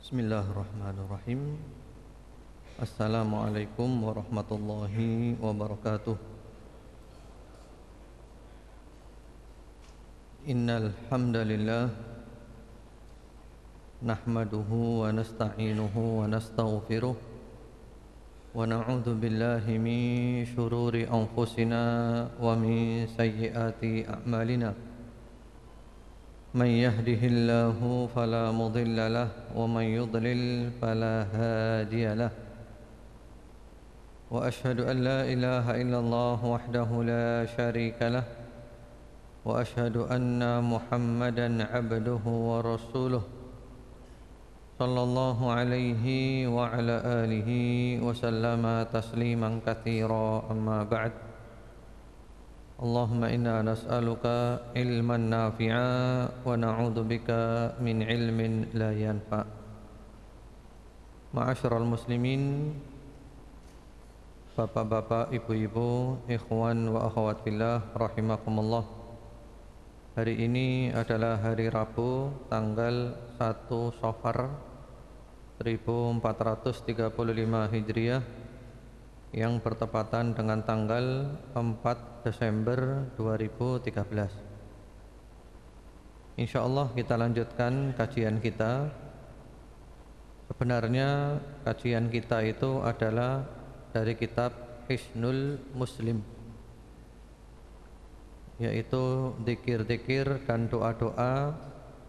Bismillahirrahmanirrahim. Assalamualaikum warahmatullahi wabarakatuh. Innal hamdalillah nahmaduhu wa nasta'inuhu wa nastaghfiruh wa na'udzu billahi min shururi anfusina wa min sayyiati a'malina. من يهده الله فلا مضل له ومن يضلل فلا هادي له وأشهد أن لا إله إلا الله وحده لا شريك له وأشهد أن محمدا عبده ورسوله صلى الله عليه وعلى آله وسلم تسليما كثيرا أما بعد اللهم إنا نسألك علما نافعا ونعوذ بك من علم لا ينفع. Ma'asyiral muslimin, bapak-bapak, ibu-ibu, ikhwan wa akhwat fillah rahimakumullah. Hari ini adalah hari Rabu tanggal 1 Safar 1435 Hijriah yang bertepatan dengan tanggal 4 Desember 2013. Insyaallah kita lanjutkan kajian kita. Sebenarnya kajian kita itu adalah dari kitab Hisnul Muslim, yaitu zikir-zikir dan doa-doa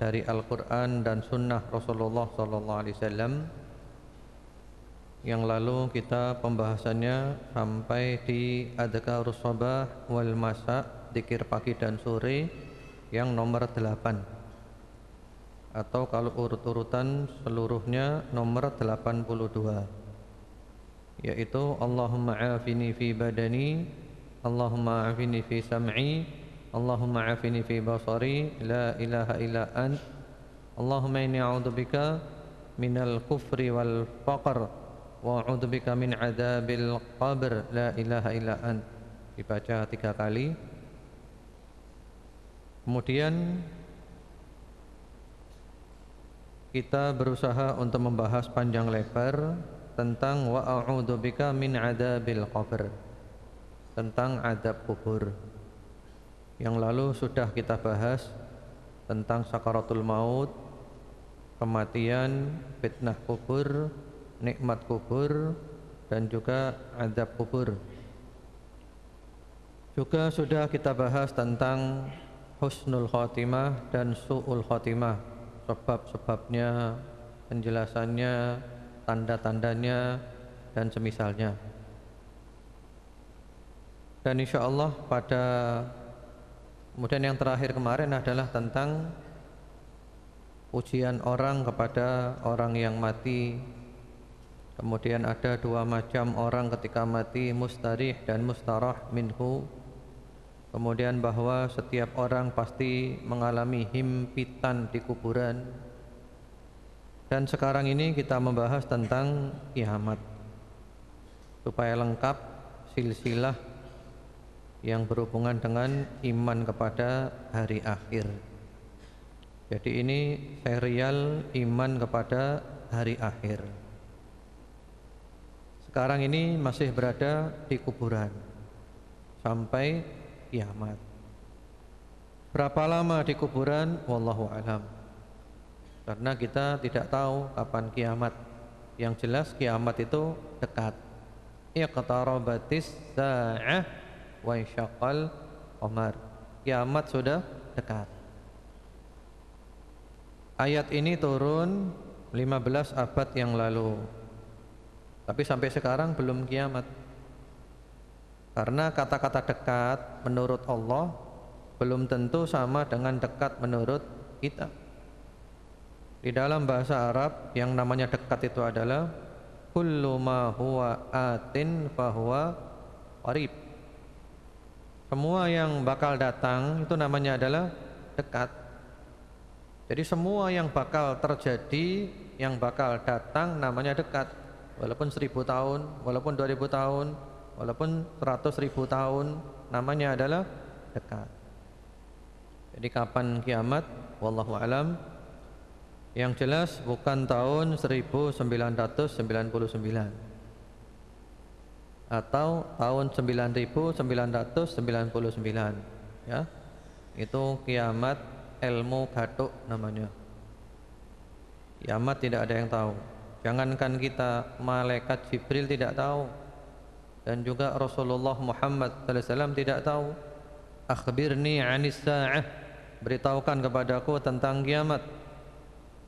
dari Al-Quran dan Sunnah Rasulullah SAW. Yang lalu kita pembahasannya sampai di Adhkarus Sabah wal Masa, zikir pagi dan sore, yang nomor 8, atau kalau urut-urutan seluruhnya nomor 82, yaitu Allahumma afini fi badani, Allahumma afini fi sam'i, Allahumma afini fi basari, la ilaha illa ant, Allahumma inni a'udzubika minal kufri wal faqr wa a'udzubika min adzabil qabr, la ilaha illa ant. Dibaca 3 kali. Kemudian kita berusaha untuk membahas panjang lebar tentang wa a'udzubika min adzabil qabr, tentang azab kubur. Yang lalu sudah kita bahas tentang sakaratul maut, kematian, fitnah kubur, nikmat kubur, dan juga azab kubur. Juga sudah kita bahas tentang husnul khotimah dan su'ul khotimah, sebab-sebabnya, penjelasannya, tanda-tandanya, dan semisalnya. Dan insyaallah pada kemudian yang terakhir kemarin adalah tentang ujian orang kepada orang yang mati. Kemudian ada 2 macam orang ketika mati, mustarih dan mustarah minhu. Kemudian bahwa setiap orang pasti mengalami himpitan di kuburan. Dan sekarang ini kita membahas tentang kiamat, supaya lengkap silsilah yang berhubungan dengan iman kepada hari akhir. Jadi ini serial iman kepada hari akhir. Sekarang ini masih berada di kuburan sampai kiamat. Berapa lama di kuburan? Wallahu alam. Karena kita tidak tahu kapan kiamat. Yang jelas kiamat itu dekat. Iqtarabatis sa'ah wa insyaqqal qamar. Kiamat sudah dekat. Ayat ini turun 15 abad yang lalu. Tapi sampai sekarang belum kiamat. Karena kata-kata dekat menurut Allah belum tentu sama dengan dekat menurut kita. Di dalam bahasa Arab yang namanya dekat itu adalah kullu ma huwa atin fahuwa qarib. Semua yang bakal datang itu namanya adalah dekat. Jadi semua yang bakal terjadi, yang bakal datang namanya dekat. Walaupun 1000 tahun, walaupun 2000 tahun, walaupun 100.000 tahun, namanya adalah dekat. Jadi kapan kiamat? Wallahu alam. Yang jelas bukan tahun 1999 atau tahun 9999, ya. Itu kiamat ilmu gatuk namanya. Kiamat tidak ada yang tahu. Jangankan kita, malaikat Jibril tidak tahu, dan juga Rasulullah Muhammad sallallahu alaihi wasallam tidak tahu. Akhbirni 'anis sa'ah, beritahukan kepadaku tentang kiamat.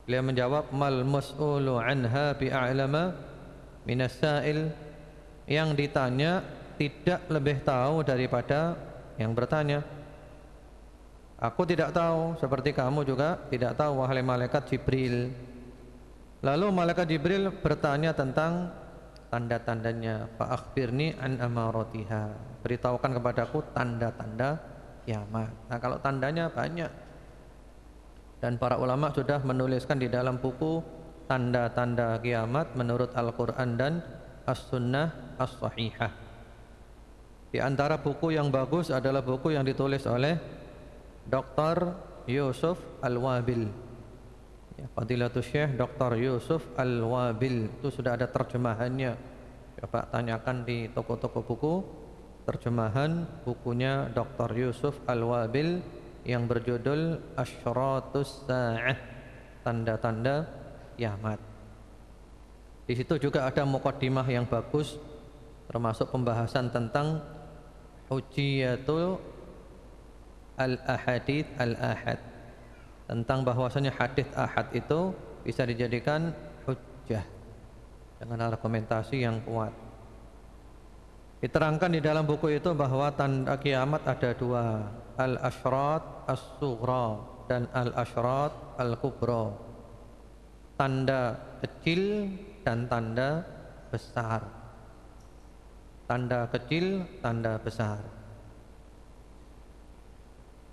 Beliau menjawab, mal mas'ulu 'anha bi'a'lama minas sa'il, yang ditanya tidak lebih tahu daripada yang bertanya. Aku tidak tahu, seperti kamu juga tidak tahu, wahai malaikat Jibril. Lalu malaikat Jibril bertanya tentang tanda-tandanya. Fa akhbirni an amaratiha, beritahukan kepadaku tanda-tanda kiamat. Nah, kalau tandanya banyak, dan para ulama sudah menuliskan di dalam buku tanda-tanda kiamat menurut Al-Quran dan As-Sunnah As-Sahihah. Di antara buku yang bagus adalah buku yang ditulis oleh Dr. Yusuf Al-Wabil, ya, Fadilatul Syekh Dr. Yusuf Al-Wabil. Itu sudah ada terjemahannya. Coba tanyakan di toko-toko buku terjemahan bukunya Dr. Yusuf Al-Wabil yang berjudul Asyratus Sa'ah, tanda-tanda kiamat. Di situ juga ada muqaddimah yang bagus, termasuk pembahasan tentang hujiyatul al-ahadits al-ahad, tentang bahwasanya hadis ahad itu bisa dijadikan hujjah dengan argumentasi yang kuat. Diterangkan di dalam buku itu bahwa tanda kiamat ada dua, al-asyrat as-sughra dan al-asyrat al-kubra. Tanda kecil dan tanda besar. Tanda kecil, tanda besar.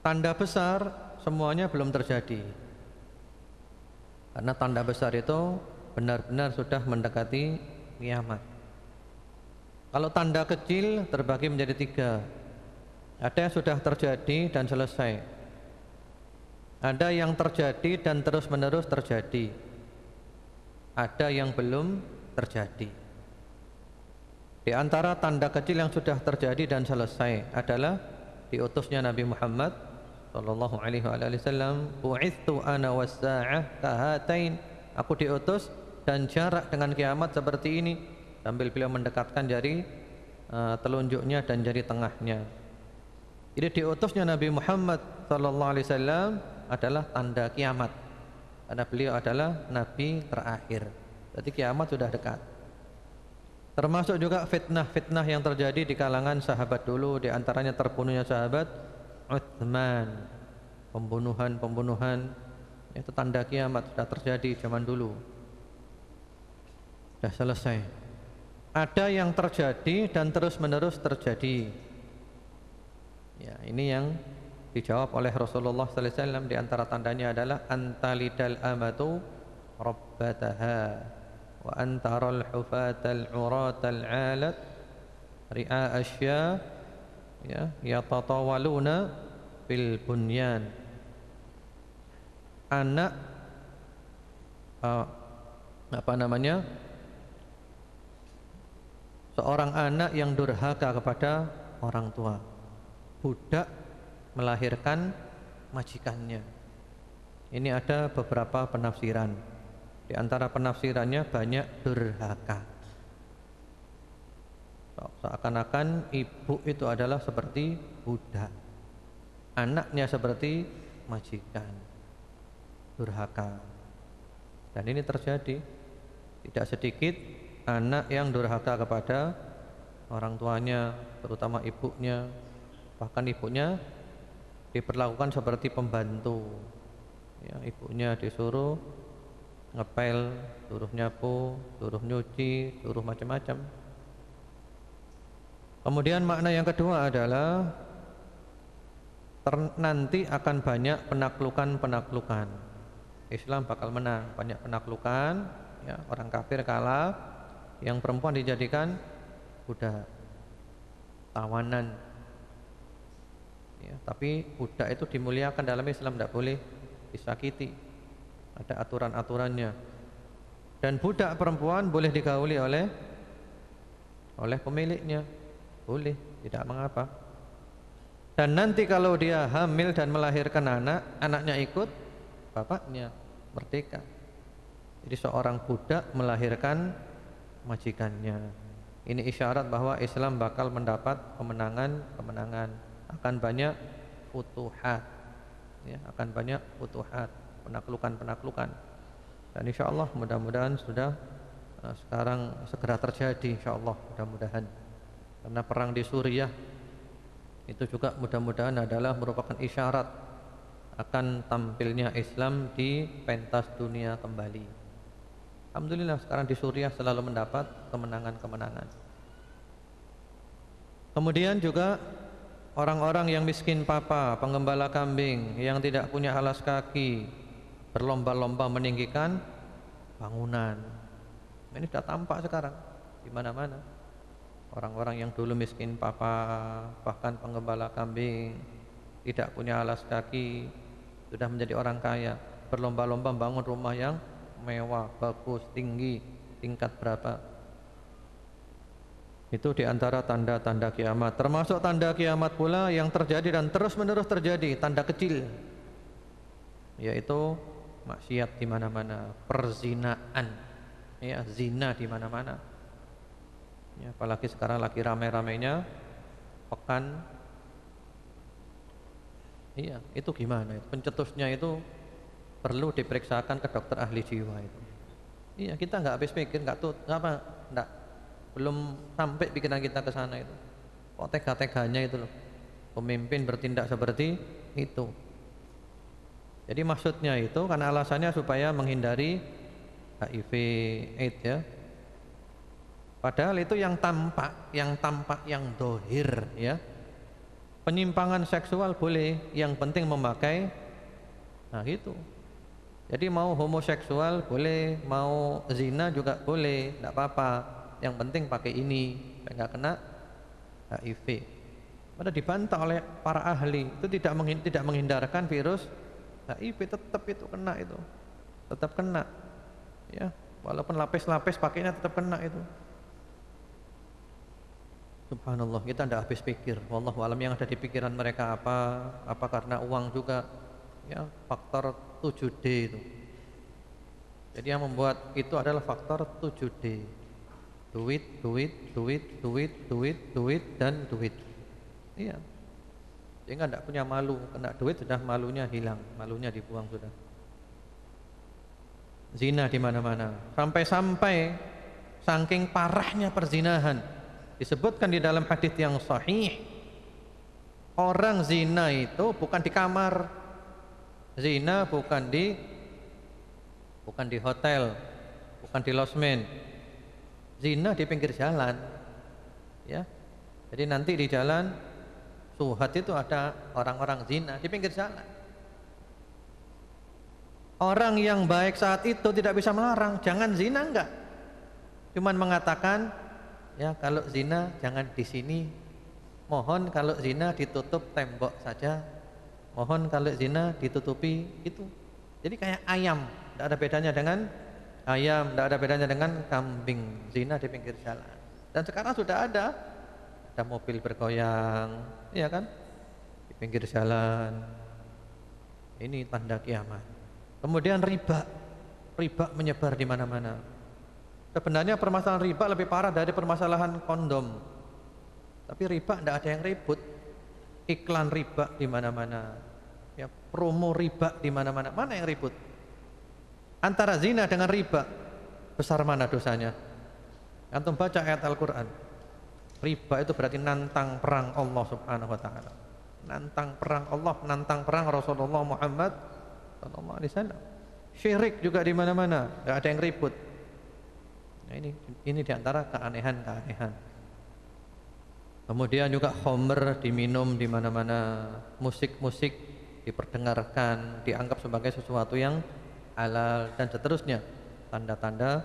Tanda besar semuanya belum terjadi, karena tanda besar itu benar-benar sudah mendekati kiamat. Kalau tanda kecil terbagi menjadi tiga. Ada yang sudah terjadi dan selesai, ada yang terjadi dan terus-menerus terjadi, ada yang belum terjadi. Di antara tanda kecil yang sudah terjadi dan selesai adalah diutusnya Nabi Muhammad sallallahu alaihi wasallam. Bu'ithu ana was-sa'ah kahatain, aku diutus dan jarak dengan kiamat seperti ini, sambil beliau mendekatkan jari telunjuknya dan jari tengahnya. Jadi diutusnya Nabi Muhammad sallallahu alaihi wasallam adalah tanda kiamat, karena beliau adalah nabi terakhir. Jadi kiamat sudah dekat. Termasuk juga fitnah-fitnah yang terjadi di kalangan sahabat dulu, di antaranya terbunuhnya sahabat Utsman, pembunuhan, itu tanda kiamat sudah terjadi zaman dulu, sudah selesai. Ada yang terjadi dan terus-menerus terjadi. Ya, ini yang dijawab oleh Rasulullah sallallahu alaihi wasallam. Di antara tandanya adalah antalidal amatu rabbataha wa antaral hufatal uratal alat ri'a asya, ya, yatatawaluna bil bunyan. Anak seorang anak yang durhaka kepada orang tua, budak melahirkan majikannya. Ini ada beberapa penafsiran. Di antara penafsirannya banyak durhaka. Seakan-akan ibu itu adalah seperti budak, anaknya seperti majikan, durhaka. Dan ini terjadi. Tidak sedikit anak yang durhaka kepada orang tuanya, terutama ibunya. Bahkan ibunya diperlakukan seperti pembantu, ya, ibunya disuruh ngepel, suruh nyapu, suruh nyuci, suruh macam-macam. Kemudian makna yang kedua adalah nanti akan banyak penaklukan. Islam bakal menang, banyak penaklukan, ya, orang kafir kalah, yang perempuan dijadikan budak, tawanan. Ya, tapi budak itu dimuliakan dalam Islam, tidak boleh disakiti. ada aturan-aturannya. Dan budak perempuan boleh digauli oleh pemiliknya, boleh, tidak mengapa. Dan nanti kalau dia hamil dan melahirkan anak, anaknya ikut bapaknya, merdeka. Jadi seorang budak melahirkan majikannya. Ini isyarat bahwa Islam bakal mendapat kemenangan, akan banyak futuhat, ya, akan banyak futuhat, penaklukan. Dan insya Allah mudah-mudahan sudah sekarang segera terjadi, insya Allah, mudah-mudahan. Karena perang di Suriah itu juga mudah-mudahan adalah merupakan isyarat akan tampilnya Islam di pentas dunia kembali. Alhamdulillah sekarang di Suriah selalu mendapat kemenangan. Kemudian juga orang-orang yang miskin papa, penggembala kambing, yang tidak punya alas kaki, berlomba-lomba meninggikan bangunan. Ini sudah tampak sekarang di mana-mana. Orang-orang yang dulu miskin papa, bahkan penggembala kambing, tidak punya alas kaki, sudah menjadi orang kaya, berlomba-lomba bangun rumah yang mewah, bagus, tinggi, tingkat berapa. Itu diantara tanda-tanda kiamat. Termasuk tanda kiamat pula yang terjadi dan terus-menerus terjadi, tanda kecil, yaitu maksiat di mana-mana, perzinaan, ya, zina di mana-mana. Ya, apalagi sekarang lagi ramai-ramainya pekan. Iya, itu gimana? Pencetusnya itu perlu diperiksakan ke dokter ahli jiwa itu. Iya, kita nggak habis pikir, belum sampai pikiran kita ke sana itu. Kok tega-teganya itu loh, pemimpin bertindak seperti itu. Jadi maksudnya itu karena alasannya supaya menghindari HIV AIDS, ya. Padahal itu yang tampak, yang dohir, ya. Penyimpangan seksual boleh, yang penting memakai, nah gitu. Jadi mau homoseksual boleh, mau zina juga boleh, tidak apa-apa. Yang penting pakai ini, nggak kena HIV. Pada dibantah oleh para ahli, itu tidak menghindarkan virus HIV, tetap itu kena itu, tetap kena, ya. Walaupun lapis-lapis pakainya tetap kena itu. Subhanallah, kita tidak habis pikir. Wallahu alam yang ada di pikiran mereka apa karena uang juga, ya, faktor 7D itu. Jadi yang membuat itu adalah faktor 7D. Duit, dan duit. Iya. Sehingga tidak punya malu, kena duit sudah malunya hilang, malunya dibuang sudah. Zina di mana-mana. Sampai saking parahnya perzinahan, disebutkan di dalam hadis yang sahih, orang zina itu bukan di kamar, zina bukan di hotel, bukan di losmen, zina di pinggir jalan, ya. Jadi nanti di jalan Suhat itu ada orang-orang zina di pinggir jalan. Orang yang baik saat itu tidak bisa melarang, jangan zina, enggak, cuman mengatakan, ya, kalau zina jangan di sini. Mohon kalau zina ditutup tembok saja. Mohon kalau zina ditutupi itu. Jadi kayak ayam, tidak ada bedanya dengan ayam, tidak ada bedanya dengan kambing, zina di pinggir jalan. Dan sekarang sudah ada mobil bergoyang, ya kan, di pinggir jalan. Ini tanda kiamat. Kemudian riba menyebar di mana-mana. Sebenarnya permasalahan riba lebih parah dari permasalahan kondom. Tapi riba tidak ada yang ribut. Iklan riba di mana-mana, ya, promo riba di mana-mana. Mana yang ribut? Antara zina dengan riba, besar mana dosanya? Antum baca ayat Al-Quran. Riba itu berarti nantang perang Allah Subhanahu wa taala. Nantang perang Allah, nantang perang Rasulullah Muhammad sallallahu alaihi wasallam. Syirik juga di mana-mana, enggak ada yang ribut. Nah, ini diantara keanehan. Kemudian juga khamr diminum di mana-mana, musik diperdengarkan, dianggap sebagai sesuatu yang halal dan seterusnya. Tanda-tanda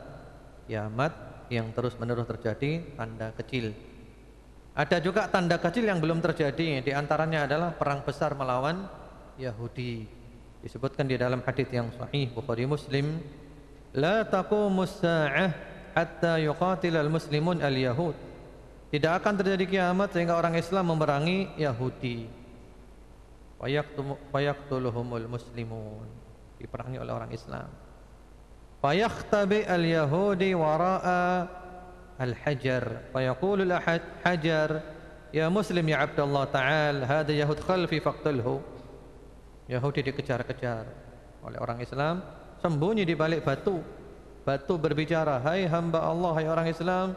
kiamat yang terus-menerus terjadi, tanda kecil. Ada juga tanda kecil yang belum terjadi, diantaranya adalah perang besar melawan Yahudi. Disebutkan di dalam hadis yang sahih Bukhari Muslim, la taqumus sa'ah hatta yuqatil al-muslimun al-yahud. Tidak akan terjadi kiamat sehingga orang Islam memerangi Yahudi. Fayaqtuluhumul muslimun, diperangi oleh orang Islam. Fayakhtabi al-yahudi wara'a al-hajar, fayaqulu al-hajar, ya muslim ya Abdullah ta'al, hadha yahud khalfi faqtulhu. Yahudi dikejar-kejar oleh orang Islam, sembunyi di balik batu. Batu berbicara, hai hamba Allah, hai orang Islam,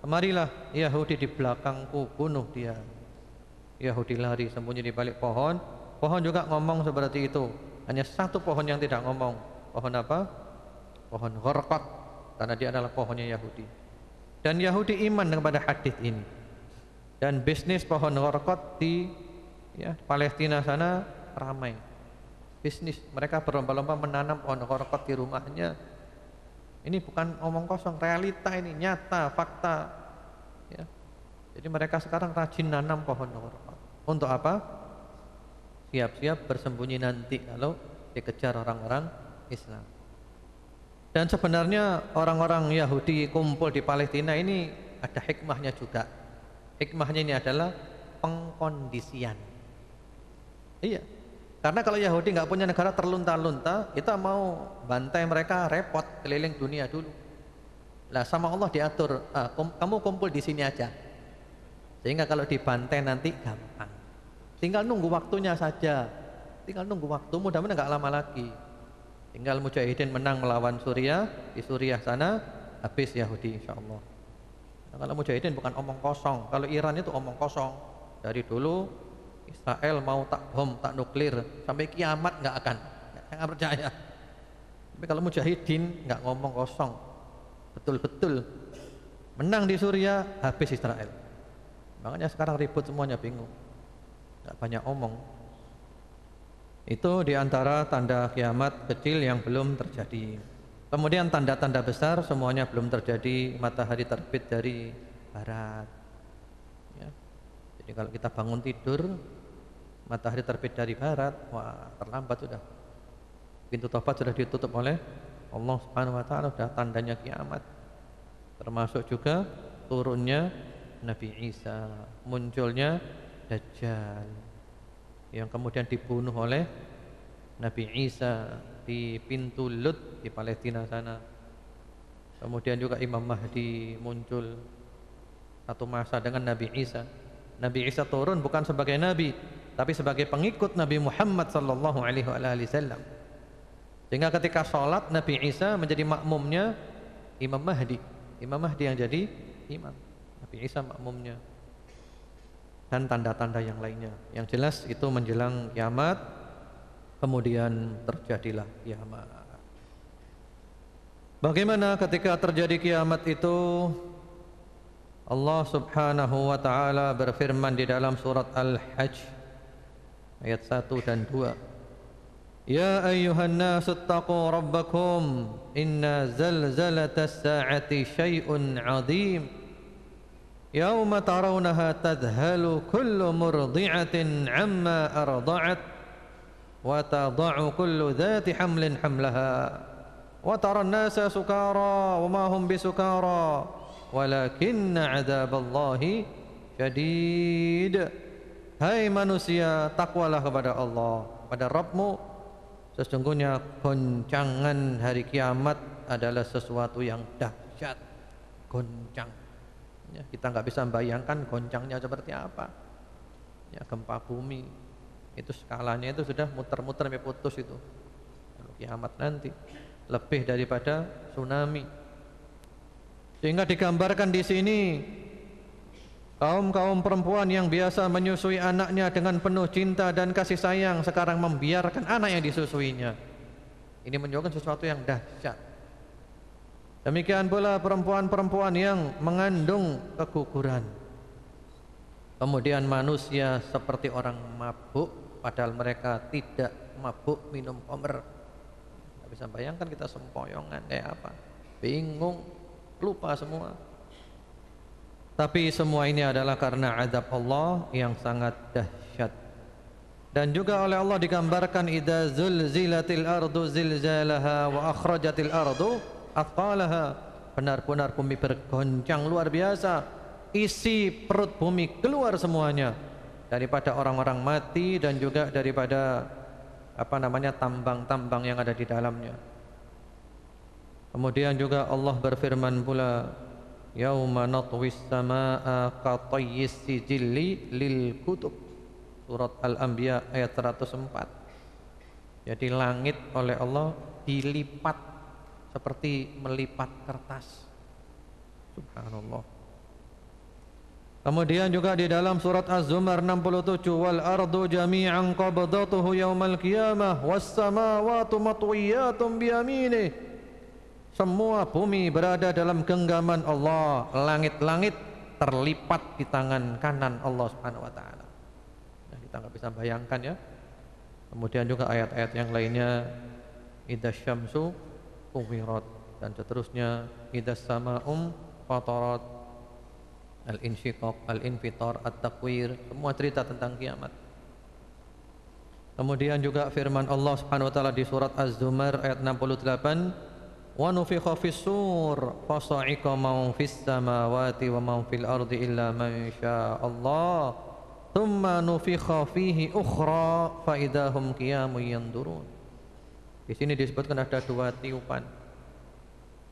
kemarilah, Yahudi di belakangku, bunuh dia. Yahudi lari sembunyi di balik pohon. Pohon juga ngomong seperti itu. Hanya satu pohon yang tidak ngomong. Pohon apa? Pohon gharqad, karena dia adalah pohonnya Yahudi. Dan Yahudi iman kepada hadis ini. Dan bisnis pohon gharqad di Palestina sana ramai. Bisnis, mereka berlomba-lomba menanam pohon gharqad di rumahnya. Ini bukan omong kosong, realita ini, nyata, fakta. Ya. Jadi mereka sekarang rajin nanam pohon gharqad. Untuk apa? Siap-siap bersembunyi nanti kalau dikejar orang-orang Islam. Dan sebenarnya orang-orang Yahudi kumpul di Palestina ini ada hikmahnya juga. Hikmahnya ini adalah pengkondisian. Iya. Karena kalau Yahudi nggak punya negara terlunta-lunta, kita mau bantai mereka repot keliling dunia dulu. Lah sama Allah diatur, kamu kumpul di sini aja. Sehingga kalau dibantai nanti gampang. Tinggal nunggu waktunya saja. Tinggal nunggu waktu, mudah-mudahan nggak lama lagi. Tinggal Mujahidin menang melawan Suriah, di Suriah sana habis Yahudi insyaallah. Nah, kalau Mujahidin bukan omong kosong, kalau Iran itu omong kosong. Dari dulu Israel mau tak bom, tak nuklir, sampai kiamat nggak akan. Saya nggak percaya. Tapi kalau Mujahidin nggak ngomong kosong, betul-betul menang di Suriah, habis Israel. Makanya sekarang ribut semuanya, bingung, nggak banyak omong. Itu diantara tanda kiamat kecil yang belum terjadi. Kemudian tanda-tanda besar semuanya belum terjadi. Matahari terbit dari barat. Ya. Jadi kalau kita bangun tidur, matahari terbit dari barat, wah terlambat sudah. Pintu taubat sudah ditutup oleh Allah Subhanahu Wa Taala, sudah tandanya kiamat. Termasuk juga turunnya Nabi Isa, munculnya Dajjal yang kemudian dibunuh oleh Nabi Isa di pintu Lut di Palestina sana. Kemudian juga Imam Mahdi muncul satu masa dengan Nabi Isa. Nabi Isa turun bukan sebagai nabi, tapi sebagai pengikut Nabi Muhammad sallallahu alaihi wasallam. Sehingga ketika sholat Nabi Isa menjadi makmumnya Imam Mahdi. Imam Mahdi yang jadi imam, Nabi Isa makmumnya. Dan tanda-tanda yang lainnya. Yang jelas itu menjelang kiamat, kemudian terjadilah kiamat. Bagaimana ketika terjadi kiamat itu? Allah Subhanahu wa taala berfirman di dalam surat Al-Hajj ayat 1 dan 2. Ya ayyuhan nasu taqu rabbakum inna zalzalatas sa'ati syai'un 'adzim. Yauma tarawnaha tadhalu kullu murdi'atin 'amma arda'at wa tada'u kullu dhati hamlin hamlaha wa taran nasa sukara wa ma hum bisukara walakinna 'adzaballahi syadid. Hai manusia, takwalah kepada Allah, kepada Rabbmu. Sesungguhnya goncangan hari kiamat adalah sesuatu yang dahsyat. Goncang. Ya, kita nggak bisa membayangkan goncangnya seperti apa. Ya, gempa bumi itu skalanya itu sudah muter-muter sampai putus itu. Kalau kiamat nanti lebih daripada tsunami. Sehingga digambarkan di sini kaum-kaum perempuan yang biasa menyusui anaknya dengan penuh cinta dan kasih sayang sekarang membiarkan anak yang disusuinya. Ini menunjukkan sesuatu yang dahsyat. Demikian pula perempuan-perempuan yang mengandung keguguran. Kemudian manusia seperti orang mabuk, padahal mereka tidak mabuk minum khamr. Tidak bisa bayangkan kita sempoyongan kayak apa, bingung, lupa semua. Tapi semua ini adalah karena azab Allah yang sangat dahsyat. Dan juga oleh Allah digambarkan idza zulzilatil ardu zilzalaha wa akhrajatil ardu athqalaha. Benar-benar bumi bergoncang luar biasa, isi perut bumi keluar semuanya daripada orang-orang mati dan juga daripada tambang-tambang yang ada di dalamnya. Kemudian juga Allah berfirman pula, yauma natwis samaa qatayyis sijilli lil kutub. Surat Al-Anbiya ayat 104. Jadi langit oleh Allah dilipat seperti melipat kertas. Subhanallah. Kemudian juga di dalam surat Az-Zumar 67, wal ardu jami'an qabdatuhu yaumal qiyamah was samawati matwiyatun biyaminih. Semua bumi berada dalam genggaman Allah, langit-langit terlipat di tangan kanan Allah Subhanahu wa taala. Nah, kita nggak bisa bayangkan ya. Kemudian juga ayat-ayat yang lainnya, idza syamsu kuwirat dan seterusnya, idza sama'um fatarat, al-insyiqaq, al-infitar, at-takwir, semua cerita tentang kiamat. Kemudian juga firman Allah Subhanahu wa taala di surat Az-Zumar ayat 68, wa nufikha fis-sur fasa'iqa man fis samawati wa man fil ardi illa man syaa Allah thumma nufikha fihi ukhra fa idahum qiyamun yanzurun. Di sini disebutkan ada dua tiupan.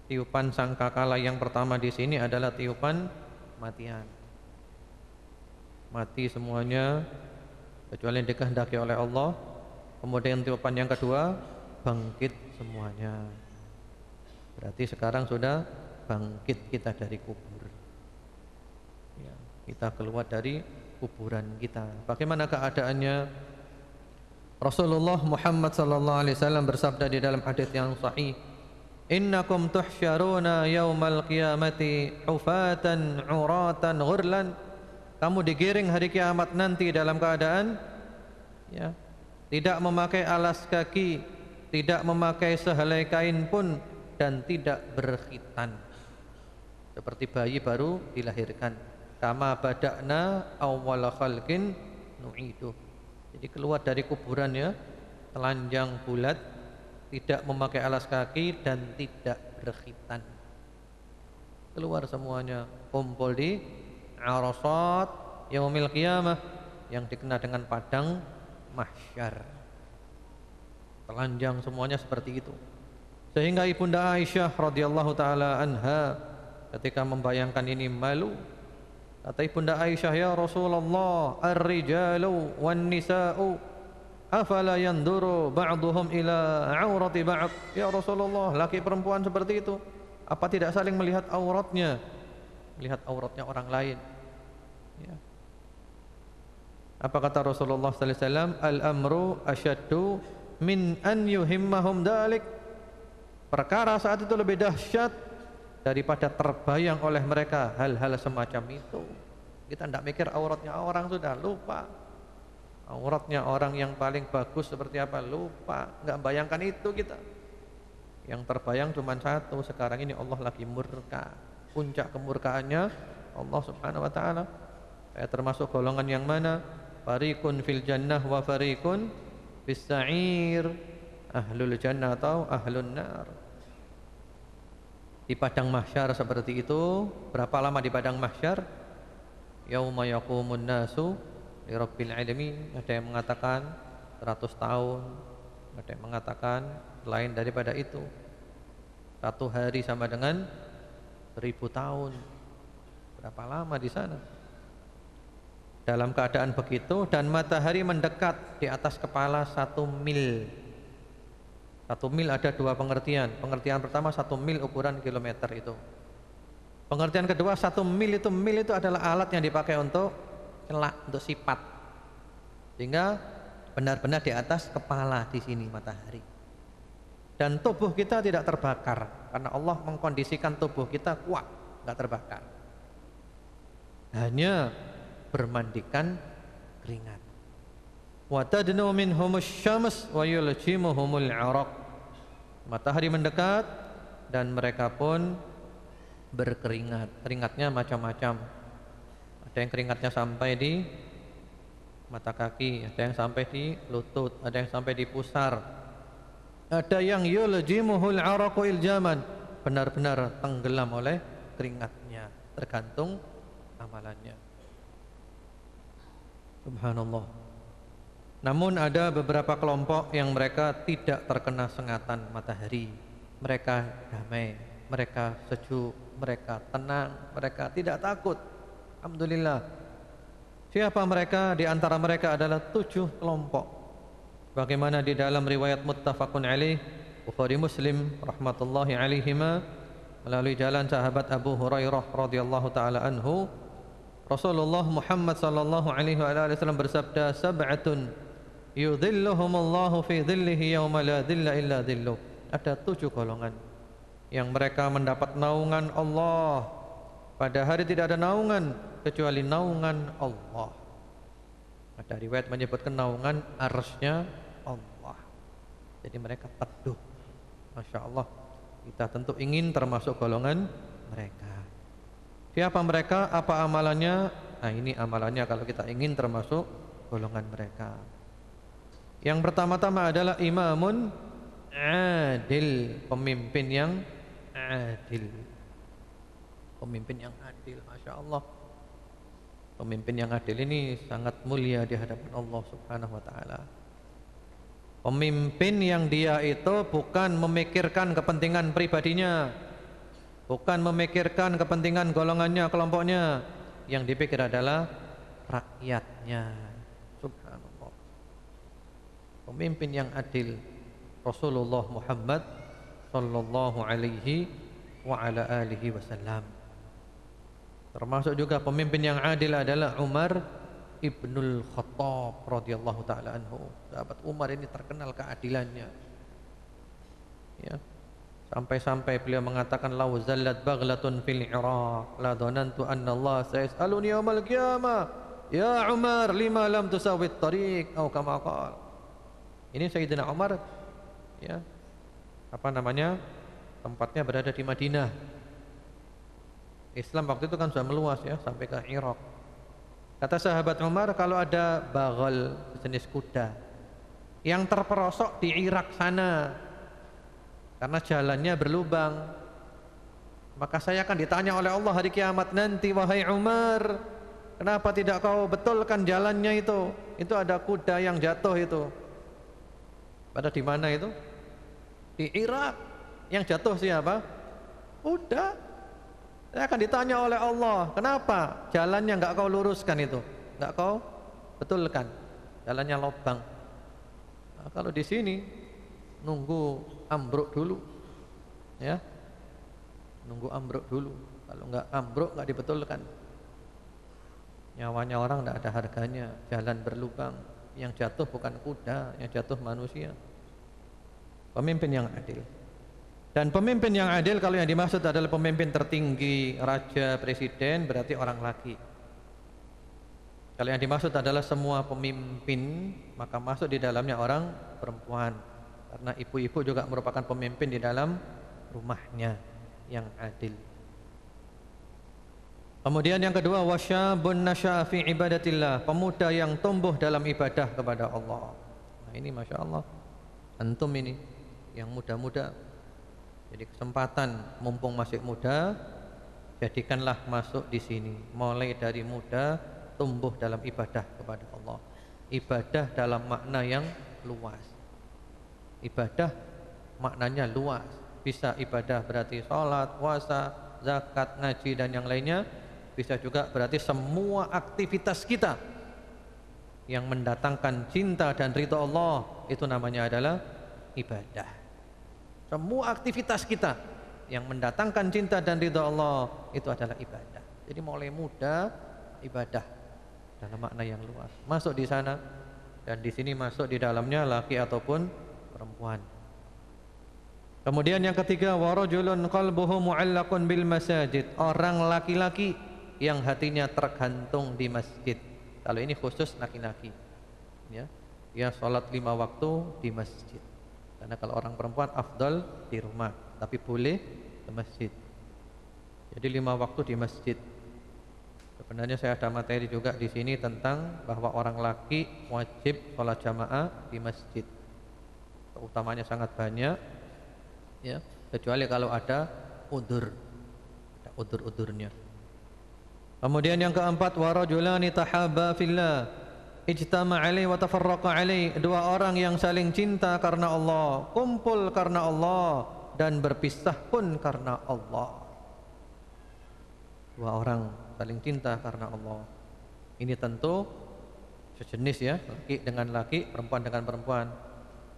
Tiupan sangkakala yang pertama di sini adalah tiupan kematian. Mati semuanya kecuali yang dikehendaki oleh Allah. Kemudian tiupan yang kedua, bangkit semuanya. Berarti sekarang sudah bangkit kita dari kubur ya, kita keluar dari kuburan kita. Bagaimana keadaannya? Rasulullah Muhammad sallallahu alaihi wasallam bersabda di dalam hadis yang sahih, innakum tuhsyaruna yaumal qiyamati hufatan uratan ghurlan. Kamu digiring hari kiamat nanti dalam keadaan ya, tidak memakai alas kaki, tidak memakai sehelai kain pun, dan tidak berkhitan, seperti bayi baru dilahirkan. Kama bada'na awwala khalqin nu'iduh. Jadi keluar dari kuburan ya, telanjang bulat, tidak memakai alas kaki dan tidak berkhitan. Keluar semuanya, kumpul di Arasat yaumil qiyamah yang dikenal dengan padang mahsyar. Telanjang semuanya seperti itu. Sehingga Ibunda Aisyah radhiyallahu taala anha ketika membayangkan ini malu. Kata Ibunda Aisyah, ya Rasulullah, ar-rijalu wan nisa'u afala yanduru ba'duhum ila aurati ba'd. Ya Rasulullah, laki perempuan seperti itu, apa tidak saling melihat auratnya, melihat auratnya orang lain ya. Apa kata Rasulullah sallallahu alaihi wasallam? Al-amru asyaddu min an yuhimmahum dalik. Perkara saat itu lebih dahsyat daripada terbayang oleh mereka hal-hal semacam itu. Kita tidak mikir auratnya orang, sudah lupa. Auratnya orang yang paling bagus seperti apa, lupa. Enggak bayangkan itu kita. Yang terbayang cuma satu, sekarang ini Allah lagi murka. Puncak kemurkaannya Allah Subhanahu wa taala. Saya termasuk golongan yang mana? Fariqun fil jannah wa fariqun fis sa'ir. Ahlul jannah atau ahlun nar. Di padang mahsyar seperti itu. Berapa lama di padang mahsyar? Yauma yaqumun nasu li rabbil alamin. Ada yang mengatakan 100 tahun, ada yang mengatakan lain daripada itu. 1 hari sama dengan 1000 tahun. Berapa lama di sana? Dalam keadaan begitu, dan matahari mendekat di atas kepala 1 mil. 1 mil ada 2 pengertian. Pengertian pertama 1 mil ukuran kilometer itu. Pengertian kedua 1 mil itu adalah alat yang dipakai untuk celak, untuk sipat. Sehingga benar-benar di atas kepala di sini matahari. Dan tubuh kita tidak terbakar karena Allah mengkondisikan tubuh kita kuat, enggak terbakar. Hanya bermandikan keringat. Wa tadnu minhumus syams wa yuljimuhumul 'araq. Matahari mendekat dan mereka pun berkeringat. Keringatnya macam-macam. Ada yang keringatnya sampai di mata kaki, ada yang sampai di lutut, ada yang sampai di pusar, ada yang yuljimuhul araqu iljaman, benar-benar tenggelam oleh keringatnya, tergantung amalannya. Subhanallah. Namun ada beberapa kelompok yang mereka tidak terkena sengatan matahari. Mereka damai, mereka sejuk, mereka tenang, mereka tidak takut. Alhamdulillah. Siapa mereka? Di antara mereka adalah 7 kelompok. Bagaimana di dalam riwayat muttafaqun alaih Bukhari Muslim rahmatullahi alaihima, melalui jalan sahabat Abu Hurairah radhiyallahu taala anhu, Rasulullah Muhammad sallallahu alaihi wasallam bersabda, sab'atun yudhilluhumullahu fi dhillihi yauma la dhilla illa dhilluh. Ada 7 golongan yang mereka mendapat naungan Allah pada hari tidak ada naungan kecuali naungan Allah. Ada riwayat menyebutkan naungan arsy-Nya Allah. Jadi mereka teduh. Masya Allah, kita tentu ingin termasuk golongan mereka. Siapa mereka? Apa amalannya? Nah, ini amalannya kalau kita ingin termasuk golongan mereka. Yang pertama-tama adalah imamun adil, pemimpin yang adil. Pemimpin yang adil, Masya Allah. Pemimpin yang adil ini sangat mulia di hadapan Allah Subhanahu wa ta'ala. Pemimpin yang dia itu bukan memikirkan kepentingan pribadinya, bukan memikirkan kepentingan golongannya, kelompoknya. Yang dipikir adalah rakyatnya. Subhanallah. Pemimpin yang adil Rasulullah Muhammad sallallahu alaihi wa ala alihi wasallam. Termasuk juga pemimpin yang adil adalah Umar Ibnul Khattab radhiyallahu taala anhu. Sahabat Umar ini terkenal keadilannya. Ya. Sampai-sampai beliau mengatakan, "Lau zallat baghlatun fil Iraq la dhanantu anna Allah sayas'aluni yaumal qiyamah, ya Umar lima lam tusawwit tariq," atau kama qala. Ini Sayyidina Umar, ya. Apa namanya? Tempatnya berada di Madinah. Islam waktu itu kan sudah meluas, ya, sampai ke Irak. Kata sahabat Umar, kalau ada baghal, jenis kuda yang terperosok di Irak sana karena jalannya berlubang, maka saya akan ditanya oleh Allah hari kiamat nanti, wahai Umar, kenapa tidak kau betulkan jalannya itu? Itu ada kuda yang jatuh itu. Pada di mana itu? Di Irak. Yang jatuh siapa? Kuda. Saya akan ditanya oleh Allah, kenapa jalannya enggak kau luruskan itu, enggak kau betulkan, jalannya lobang. Nah, kalau di sini nunggu ambruk dulu, ya, nunggu ambruk dulu. Kalau enggak ambruk, enggak dibetulkan, nyawanya orang enggak ada harganya. Jalan berlubang, yang jatuh bukan kuda, yang jatuh manusia. Pemimpin yang adil. Dan pemimpin yang adil, kalau yang dimaksud adalah pemimpin tertinggi, raja, presiden, berarti orang laki. Kalau yang dimaksud adalah semua pemimpin, maka masuk di dalamnya orang perempuan. Karena ibu-ibu juga merupakan pemimpin di dalam rumahnya yang adil. Kemudian yang kedua, wasyabun nasya'a fi ibadatillah, pemuda yang tumbuh dalam ibadah kepada Allah. Nah, ini Masya Allah, antum ini yang muda-muda. Jadi kesempatan mumpung masih muda, jadikanlah masuk di sini. Mulai dari muda tumbuh dalam ibadah kepada Allah. Ibadah dalam makna yang luas. Ibadah maknanya luas. Bisa ibadah berarti sholat, puasa, zakat, ngaji dan yang lainnya. Bisa juga berarti semua aktivitas kita yang mendatangkan cinta dan ridha Allah, itu namanya adalah ibadah. Semua aktivitas kita yang mendatangkan cinta dan ridha Allah itu adalah ibadah. Jadi mulai muda ibadah dalam makna yang luas. Masuk di sana, dan di sini masuk di dalamnya laki ataupun perempuan. Kemudian yang ketiga, warajulun qalbuhu mu'allaqun bil masajid, orang laki-laki yang hatinya tergantung di masjid. Kalau ini khusus laki-laki, ya, dia sholat 5 waktu di masjid. Karena kalau orang perempuan afdal di rumah, tapi boleh ke masjid. Jadi 5 waktu di masjid. Sebenarnya saya ada materi juga di sini tentang bahwa orang laki wajib sholat jamaah di masjid. Keutamanya sangat banyak, ya, kecuali kalau ada udzur, ada udzur-udzurnya. Kemudian yang keempat, wa rajulani tahabba fillah ijtama alaihi wa tafarraqa alaihi. Dua orang yang saling cinta karena Allah, kumpul karena Allah dan berpisah pun karena Allah. Dua orang saling cinta karena Allah. Ini tentu sejenis, ya, laki dengan laki, perempuan dengan perempuan.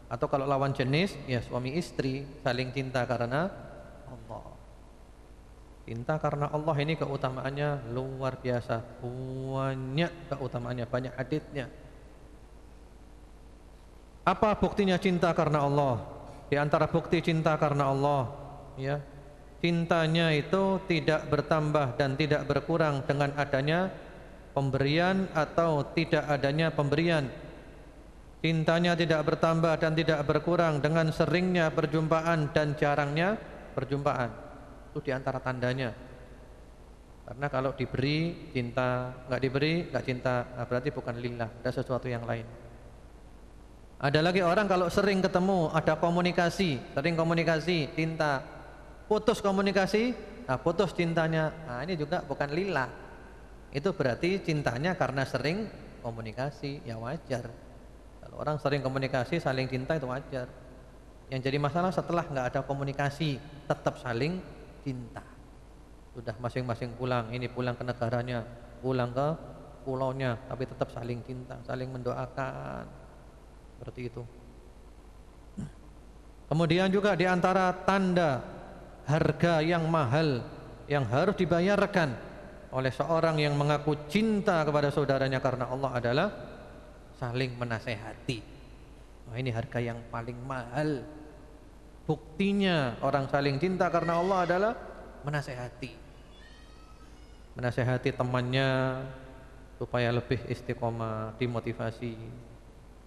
Atau kalau lawan jenis, ya suami istri saling cinta karena Allah. Cinta karena Allah ini keutamaannya luar biasa, banyak keutamaannya, banyak haditsnya. Apa buktinya cinta karena Allah? Di antara bukti cinta karena Allah, ya, cintanya itu tidak bertambah dan tidak berkurang dengan adanya pemberian atau tidak adanya pemberian. Cintanya tidak bertambah dan tidak berkurang dengan seringnya perjumpaan dan jarangnya perjumpaan. Itu diantara tandanya. Karena kalau diberi cinta, nggak diberi nggak cinta, nah berarti bukan lillah, ada sesuatu yang lain. Ada lagi orang kalau sering ketemu, ada komunikasi, sering komunikasi, cinta, putus komunikasi, nah putus cintanya, nah ini juga bukan lillah. Itu berarti cintanya karena sering komunikasi, ya wajar. Kalau orang sering komunikasi, saling cinta itu wajar. Yang jadi masalah setelah nggak ada komunikasi, tetap saling cinta. Sudah masing-masing pulang, ini pulang ke negaranya, pulang ke pulaunya, tapi tetap saling cinta, saling mendoakan. Seperti itu. Kemudian juga di antara tanda harga yang mahal yang harus dibayarkan oleh seorang yang mengaku cinta kepada saudaranya karena Allah adalah saling menasehati. Nah, ini harga yang paling mahal. Buktinya orang saling cinta karena Allah adalah menasehati. Menasehati temannya supaya lebih istiqomah, dimotivasi.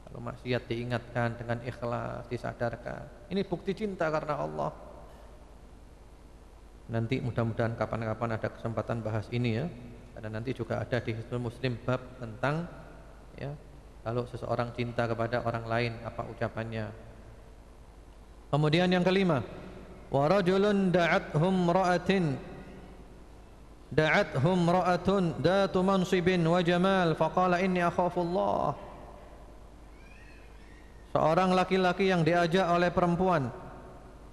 Kalau maksiat diingatkan dengan ikhlas, disadarkan. Ini bukti cinta karena Allah. Nanti mudah-mudahan kapan-kapan ada kesempatan bahas ini, ya. Karena nanti juga ada di Hisnul Muslim bab tentang, ya, kalau seseorang cinta kepada orang lain apa ucapannya. Kemudian yang kelima, wa rajulun da'athum ra'atun datu mansibin wa jamal faqala inni akhafullah. Seorang laki-laki yang diajak oleh perempuan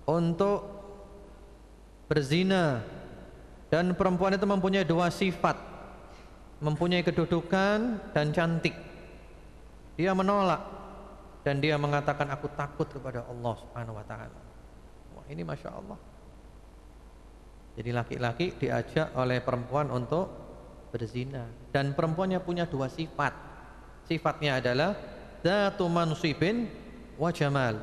untuk berzina, dan perempuan itu mempunyai dua sifat, mempunyai kedudukan dan cantik. Dia menolak dan dia mengatakan aku takut kepada Allah Subhanahu wa taala. Wah, ini Masya Allah. Jadi laki-laki diajak oleh perempuan untuk berzina, dan perempuannya punya dua sifat. Sifatnya adalah dzatu mansibin wa jamal.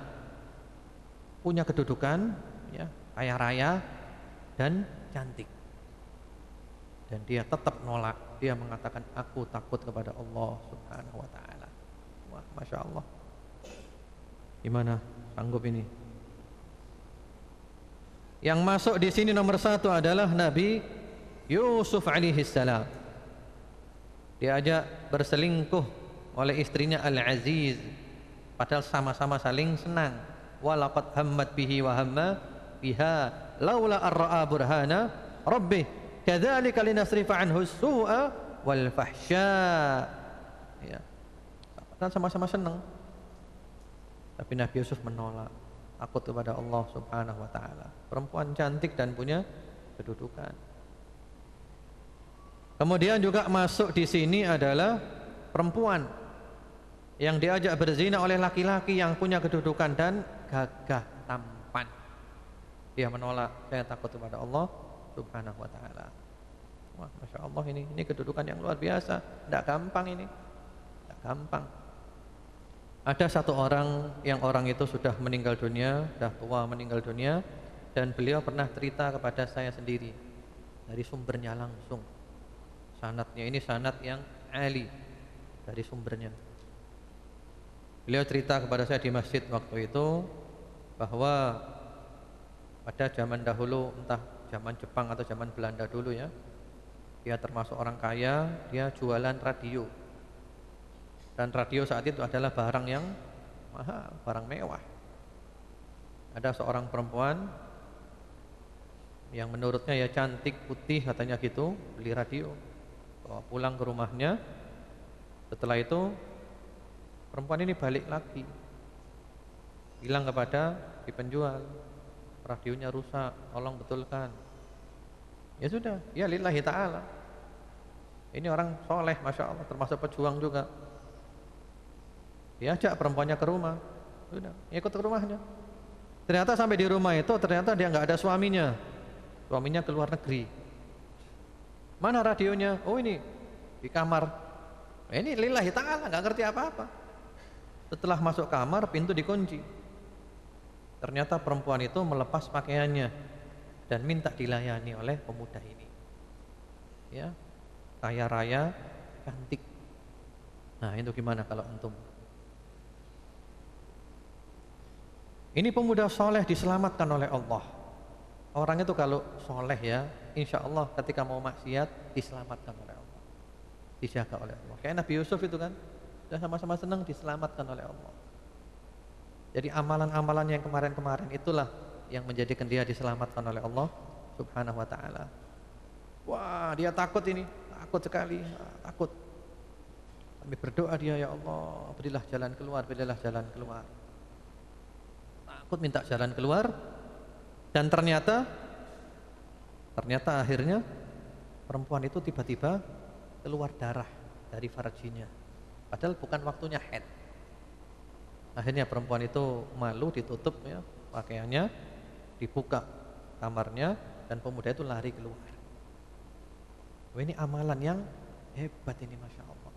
Punya kedudukan, ya, kaya raya dan cantik. Dan dia tetap nolak. Dia mengatakan aku takut kepada Allah Subhanahu wa taala. Wah, Masya Allah. Gimana sanggup ini? Yang masuk di sini nomor satu adalah Nabi Yusuf alaihi salam. Diajak berselingkuh oleh istrinya Al-Aziz, padahal sama-sama saling senang. Walaqad hammat bihi wa hamma biha laula ar-ra'a burhana rabbih kadzalika linasrifa anhu as-su'a wal fahsya. Ya. Padahal sama-sama senang. Tapi Nabi Yusuf menolak, takut kepada Allah Subhanahu wa taala. Perempuan cantik dan punya kedudukan. Kemudian juga masuk di sini adalah perempuan yang diajak berzina oleh laki-laki yang punya kedudukan dan gagah tampan. Dia menolak, saya takut kepada Allah Subhanahu wa taala. Wah, Masya Allah, ini kedudukan yang luar biasa. Tidak gampang ini. Tidak gampang. Ada satu orang yang orang itu sudah meninggal dunia, sudah tua meninggal dunia, dan beliau pernah cerita kepada saya sendiri dari sumbernya langsung. Sanadnya ini sanad yang ali dari sumbernya. Beliau cerita kepada saya di masjid waktu itu bahwa pada zaman dahulu, entah zaman Jepang atau zaman Belanda dulu, ya, Dia termasuk orang kaya, dia jualan radio. Dan radio saat itu adalah barang yang mahal, barang mewah. Ada seorang perempuan yang menurutnya ya cantik, putih katanya gitu, beli radio, bawa pulang ke rumahnya. Setelah itu perempuan ini balik lagi, bilang kepada si penjual, radionya rusak, tolong betulkan. Ya sudah, ya lillahi ta'ala. Ini orang soleh, Masya Allah, termasuk pejuang juga. Diajak perempuannya ke rumah, sudah, ikut ke rumahnya. Ternyata sampai di rumah itu, ternyata dia nggak ada suaminya. Suaminya ke luar negeri. Mana radionya? Oh ini, di kamar. Ini lillahi ta'ala, nggak ngerti apa-apa. Setelah masuk kamar, pintu dikunci. Ternyata perempuan itu melepas pakaiannya dan minta dilayani oleh pemuda ini. Ya, kaya raya, cantik. Nah, itu gimana kalau antum? Ini pemuda soleh diselamatkan oleh Allah. Orang itu kalau soleh ya, insya Allah ketika mau maksiat diselamatkan oleh Allah, dijaga oleh Allah. Kayak Nabi Yusuf itu kan, sudah sama-sama senang diselamatkan oleh Allah. Jadi amalan-amalan yang kemarin-kemarin itulah yang menjadikan dia diselamatkan oleh Allah Subhanahu wa ta'ala. Wah, dia takut ini, takut sekali, takut. Sampai berdoa dia, ya Allah, berilah jalan keluar, berilah jalan keluar. Takut minta jalan keluar, dan ternyata akhirnya perempuan itu tiba-tiba keluar darah dari farjinya. Padahal bukan waktunya haid. Akhirnya perempuan itu malu, ditutup ya pakaiannya, dibuka kamarnya, dan pemuda itu lari keluar. Wah, ini amalan yang hebat ini, Masya Allah.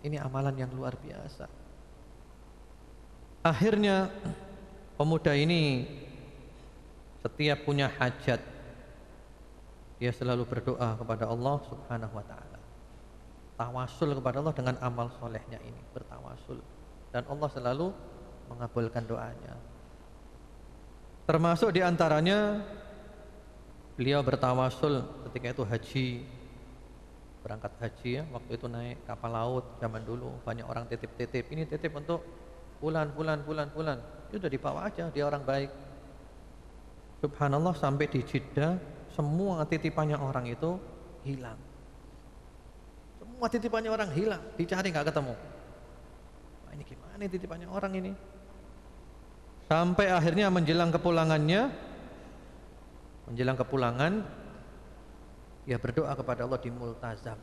Ini amalan yang luar biasa. Akhirnya pemuda ini setiap punya hajat, dia selalu berdoa kepada Allah Subhanahu wa ta'ala. Tawasul kepada Allah dengan amal solehnya ini, bertawasul. Dan Allah selalu mengabulkan doanya. Termasuk diantaranya beliau bertawasul ketika itu haji, berangkat haji ya, waktu itu naik kapal laut zaman dulu, banyak orang titip-titip, ini titip untuk bulan, itu udah dibawa aja, dia orang baik. Subhanallah, sampai di Jeddah semua titipannya orang itu hilang. Semua titipannya orang hilang, dicari nggak ketemu. Wah, ini gimana titipannya orang ini? Sampai akhirnya menjelang kepulangan, dia berdoa kepada Allah di multazam,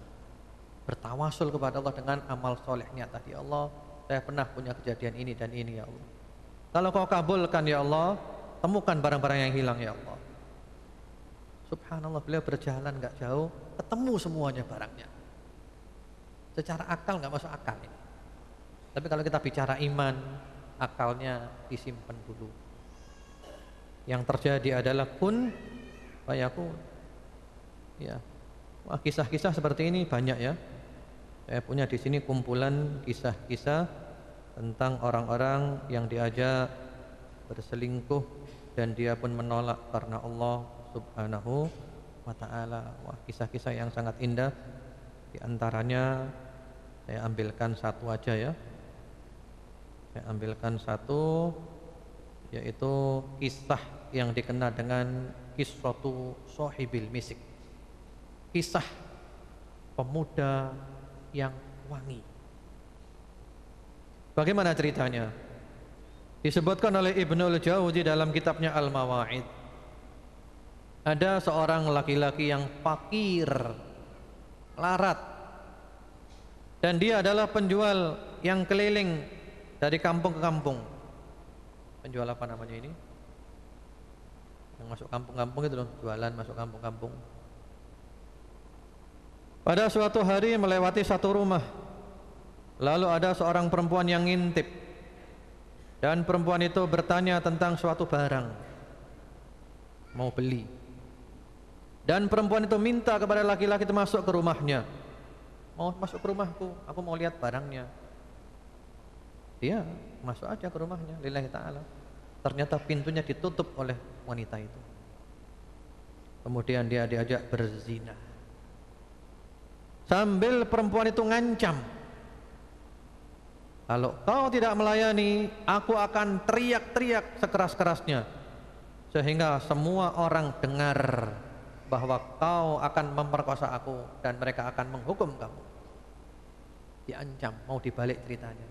bertawasul kepada Allah dengan amal solehnya tadi. Allah, saya pernah punya kejadian ini dan ini ya Allah. Kalau kau kabulkan ya Allah, temukan barang-barang yang hilang ya Allah. Subhanallah, beliau berjalan gak jauh, ketemu semuanya barangnya. Secara akal gak masuk akal ini. Tapi kalau kita bicara iman, akalnya disimpan dulu. Yang terjadi adalah kun fayakun. Ya. Wah, kisah-kisah seperti ini banyak ya. Saya punya di sini kumpulan kisah-kisah tentang orang-orang yang diajak berselingkuh dan dia pun menolak karena Allah Subhanahu wa ta'ala. Wah, kisah-kisah yang sangat indah. Di antaranya saya ambilkan satu aja ya. Saya ambilkan satu, yaitu kisah yang dikenal dengan Qissatu Shahibil Misik. Kisah pemuda yang wangi. Bagaimana ceritanya? Disebutkan oleh Ibnul Jauzi dalam kitabnya Al-Mawa'id. Ada seorang laki-laki yang fakir, larat, dan dia adalah penjual yang keliling dari kampung ke kampung. Penjual apa namanya ini? Yang masuk kampung-kampung itu loh, jualan masuk kampung-kampung. Pada suatu hari melewati satu rumah, lalu ada seorang perempuan yang ngintip, dan perempuan itu bertanya tentang suatu barang, mau beli. Dan perempuan itu minta kepada laki-laki itu masuk ke rumahnya. Mau masuk ke rumahku, aku mau lihat barangnya. Dia masuk aja ke rumahnya, lillahi ta'ala. Ternyata pintunya ditutup oleh wanita itu. Kemudian dia diajak berzina. sambil perempuan itu ngancam, kalau kau tidak melayani, aku akan teriak-teriak sekeras-kerasnya sehingga semua orang dengar bahwa kau akan memperkosa aku dan mereka akan menghukum kamu. Diancam, mau dibalik ceritanya.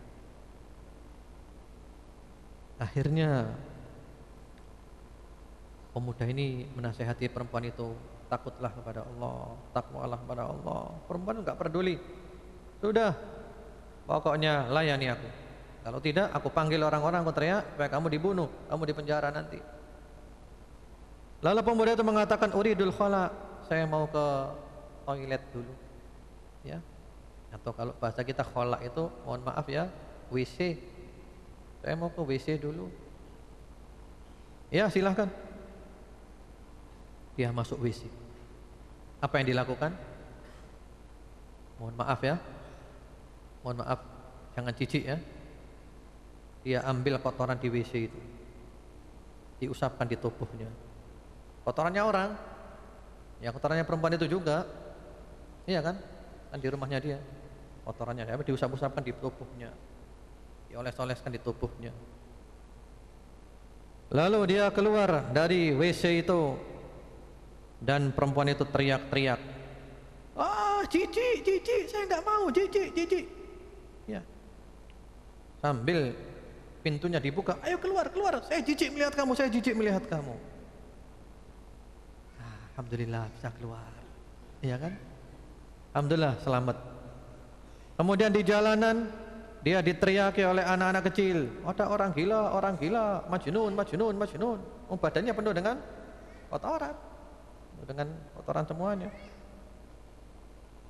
Akhirnya pemuda ini menasihati perempuan itu, takutlah kepada Allah, takwalah kepada Allah. Perempuan enggak peduli. Sudah, pokoknya layani aku. Kalau tidak, aku panggil orang-orang, aku teriak supaya kamu dibunuh, kamu dipenjara nanti. Lalu pemuda itu mengatakan, uridul khala, saya mau ke toilet dulu. Ya. Atau kalau bahasa kita khala itu, mohon maaf ya, WC. Saya mau ke WC dulu. Ya, silahkan. Dia masuk WC. Apa yang dilakukan? Mohon maaf ya. Mohon maaf, jangan jijik ya. Dia ambil kotoran di WC itu, diusapkan di tubuhnya. Kotorannya orang, ya kotorannya perempuan itu juga. Iya kan? Kan di rumahnya dia. Kotorannya diusap-usapkan di tubuhnya, dioles-oleskan di tubuhnya. Lalu dia keluar dari WC itu dan perempuan itu teriak-teriak, ah jijik, jijik, saya nggak mau, jijik, jijik. Ya. Sambil pintunya dibuka, ayo keluar, keluar, saya jijik melihat kamu, saya jijik melihat kamu. Alhamdulillah bisa keluar, iya kan? Alhamdulillah selamat. Kemudian di jalanan dia diteriaki oleh anak-anak kecil, ada orang gila, majnun, majnun, majnun. Badannya penuh dengan kotoran, dengan kotoran semuanya.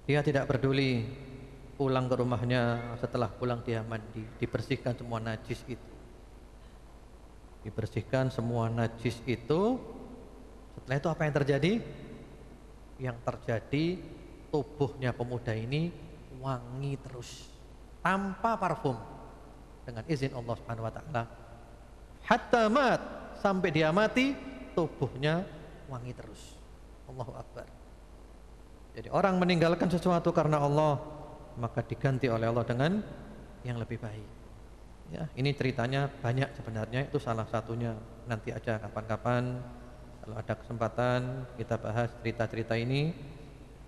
Dia tidak peduli, pulang ke rumahnya. Setelah pulang dia mandi, dibersihkan semua najis itu, dibersihkan semua najis itu. Setelah itu apa yang terjadi? Yang terjadi, tubuhnya pemuda ini wangi terus, tanpa parfum, dengan izin Allah Subhanahu wa taala. Hatta mat, sampai dia mati, tubuhnya wangi terus. Allahu Akbar. Jadi orang meninggalkan sesuatu karena Allah, maka diganti oleh Allah dengan yang lebih baik. Ya, ini ceritanya banyak sebenarnya, itu salah satunya. Nanti aja kapan-kapan kalau ada kesempatan kita bahas cerita-cerita ini.